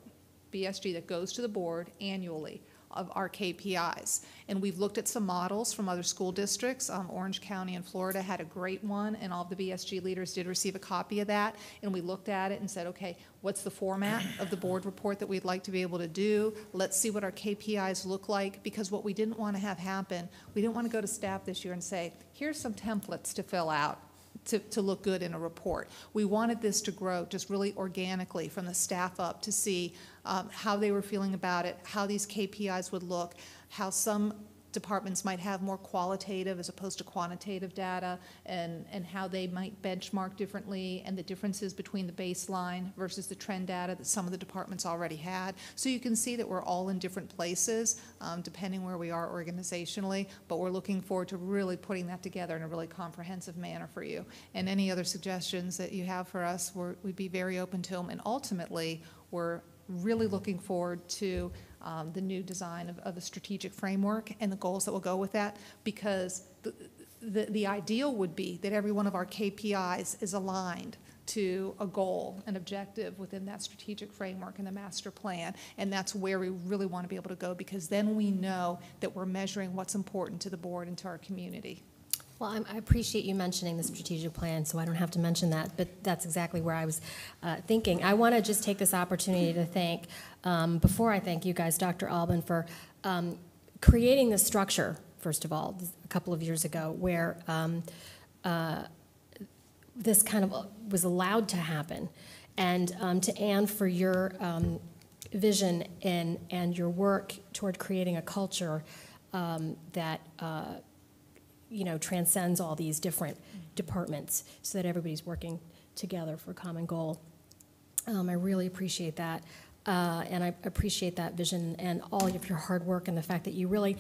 Speaker 3: BSG, that goes to the board annually of our KPIs. And we've looked at some models from other school districts. Orange County in Florida had a great one, and all of the BSG leaders did receive a copy of that. And we looked at it and said, okay, what's the format of the board report that we'd like to be able to do? Let's see what our KPIs look like, because what we didn't want to have happen, we didn't want to go to staff this year and say, here's some templates to fill out. to look good in a report. We wanted this to grow just really organically from the staff up to see how they were feeling about it, how these KPIs would look, how some departments might have more qualitative as opposed to quantitative data, and how they might benchmark differently, and the differences between the baseline versus the trend data that some of the departments already had. So you can see that we're all in different places depending where we are organizationally, but we're looking forward to really putting that together in a really comprehensive manner for you. And any other suggestions that you have for us, we'd be very open to them. And ultimately, we're really looking forward to the new design of a strategic framework and the goals that will go with that, because the ideal would be that every one of our KPIs is aligned to a goal, an objective within that strategic framework and the master plan, and that's where we really want to be able to go, because then we know that we're measuring what's important to the board and to our community.
Speaker 1: Well, I appreciate you mentioning the strategic plan, so I don't have to mention that, but that's exactly where I was thinking. I want to just take this opportunity to thank, before I thank you guys, Dr. Alban, for creating the structure, first of all, a couple of years ago, where this kind of was allowed to happen, and to Anne for your vision and your work toward creating a culture that transcends all these different departments so that everybody's working together for a common goal. I really appreciate that. And I appreciate that vision and all of your hard work, and the fact that you really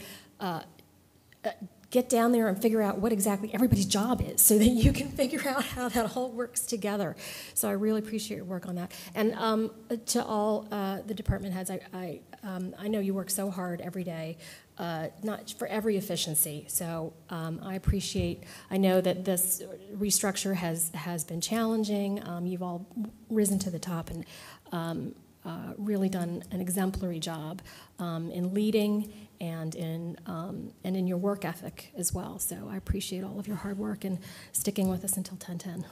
Speaker 1: get down there and figure out what exactly everybody's job is so that you can figure out how that all works together. So I really appreciate your work on that. And to all the department heads, I know you work so hard every day, not for every efficiency. So I know that this restructure has been challenging. You've all risen to the top and really done an exemplary job in leading and in your work ethic as well. So I appreciate all of your hard work and sticking with us until 10:10.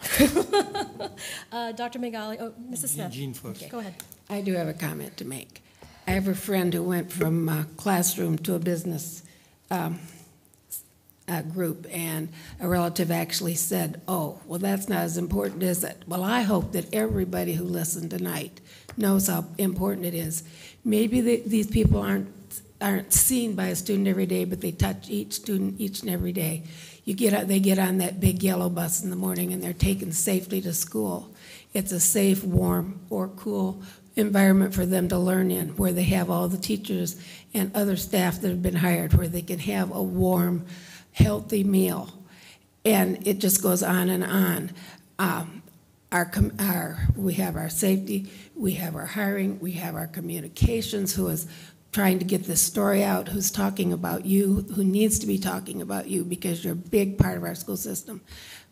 Speaker 1: Dr. Megali, Mrs. Smith.
Speaker 5: Jean first.
Speaker 1: Okay, go ahead.
Speaker 14: I do have a comment to make. I have a friend who went from a classroom to a business group, and a relative actually said, "Oh, well, that's not as important, is it?" Well, I hope that everybody who listened tonight knows how important it is. Maybe these people aren't seen by a student every day, but they touch each student each and every day. They get on that big yellow bus in the morning, and they're taken safely to school. It's a safe, warm, or cool environment for them to learn in, where they have all the teachers and other staff that have been hired, where they can have a warm, healthy meal. And it just goes on and on. We have our safety, we have our hiring, we have our communications, who is trying to get this story out, who's talking about you, who needs to be talking about you, because you're a big part of our school system.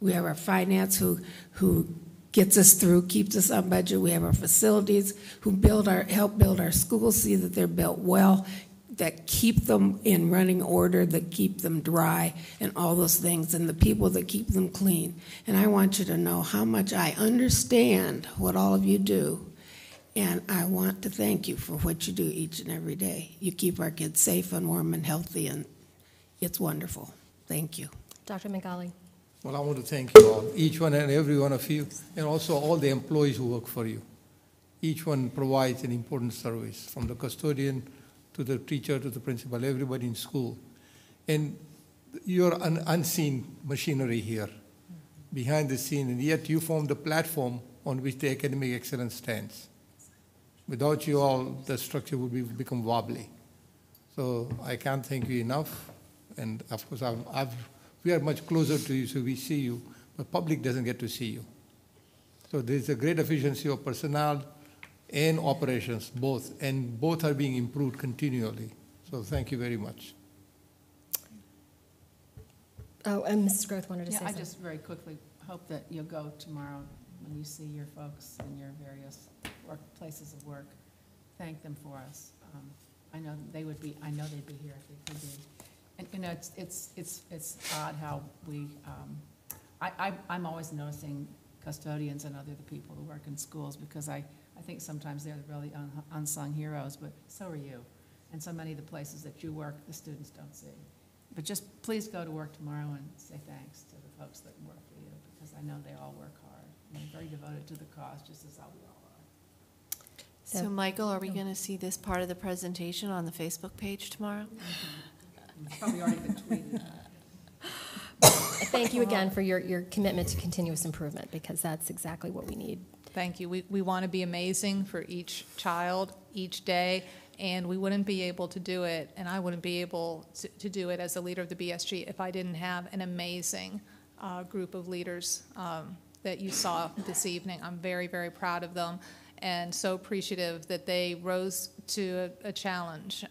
Speaker 14: We have our finance, who gets us through, keeps us on budget. We have our facilities, who help build our schools, see that they're built well, that keep them in running order, that keep them dry, and all those things, and the people that keep them clean. And I want you to know how much I understand what all of you do, and I want to thank you for what you do each and every day. You keep our kids safe and warm and healthy, and it's wonderful. Thank you.
Speaker 1: Dr. Megali.
Speaker 5: Well, I want to thank you all, each one and every one of you, and also all the employees who work for you. Each one provides an important service, from the custodian to the teacher to the principal, everybody in school. And you're an unseen machinery here, behind the scene, and yet you form the platform on which the academic excellence stands. Without you all, the structure would become wobbly. So I can't thank you enough. And of course, we are much closer to you, so we see you, but public doesn't get to see you. So there's a great efficiency of personnel and operations, both, and both are being improved continually. So thank you very much.
Speaker 1: Oh, and Mrs. Groth wanted to say something.
Speaker 7: I just very quickly hope that you'll go tomorrow when you see your folks in your various places of work. Thank them for us. I know they'd be here if they could be. And it's odd how we. I'm always noticing custodians and other people who work in schools, because I think sometimes they're the really unsung heroes, but so are you. And so many of the places that you work, the students don't see. But just please go to work tomorrow and say thanks to the folks that work for you, because I know they all work hard, and they're very devoted to the cause, just as how we all are.
Speaker 2: So Michael, are we going to see this part of the presentation on the Facebook page tomorrow?
Speaker 7: It's probably already been tweeted.
Speaker 1: Thank you again for your commitment to continuous improvement, because that's exactly what we need.
Speaker 3: Thank you. We want to be amazing for each child, each day, and we wouldn't be able to do it, and I wouldn't be able to do it as a leader of the BSG if I didn't have an amazing group of leaders that you saw this evening. I'm very, very proud of them, and so appreciative that they rose to a challenge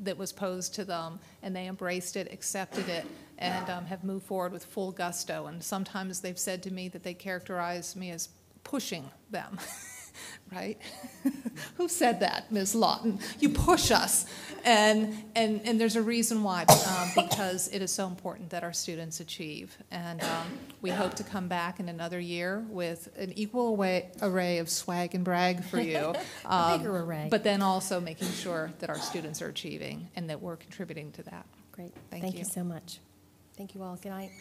Speaker 3: that was posed to them, and they embraced it, accepted it, and have moved forward with full gusto. And sometimes they've said to me that they characterize me as pushing them, right? Who said that, Ms. Lawton? You push us. And there's a reason why, because it is so important that our students achieve. And we hope to come back in another year with an equal array of swag and brag for you.
Speaker 1: A bigger array.
Speaker 3: But then also making sure that our students are achieving and that we're contributing to that.
Speaker 1: Great.
Speaker 3: Thank
Speaker 1: Thank
Speaker 3: you.
Speaker 1: you so much. Thank you all. Good night.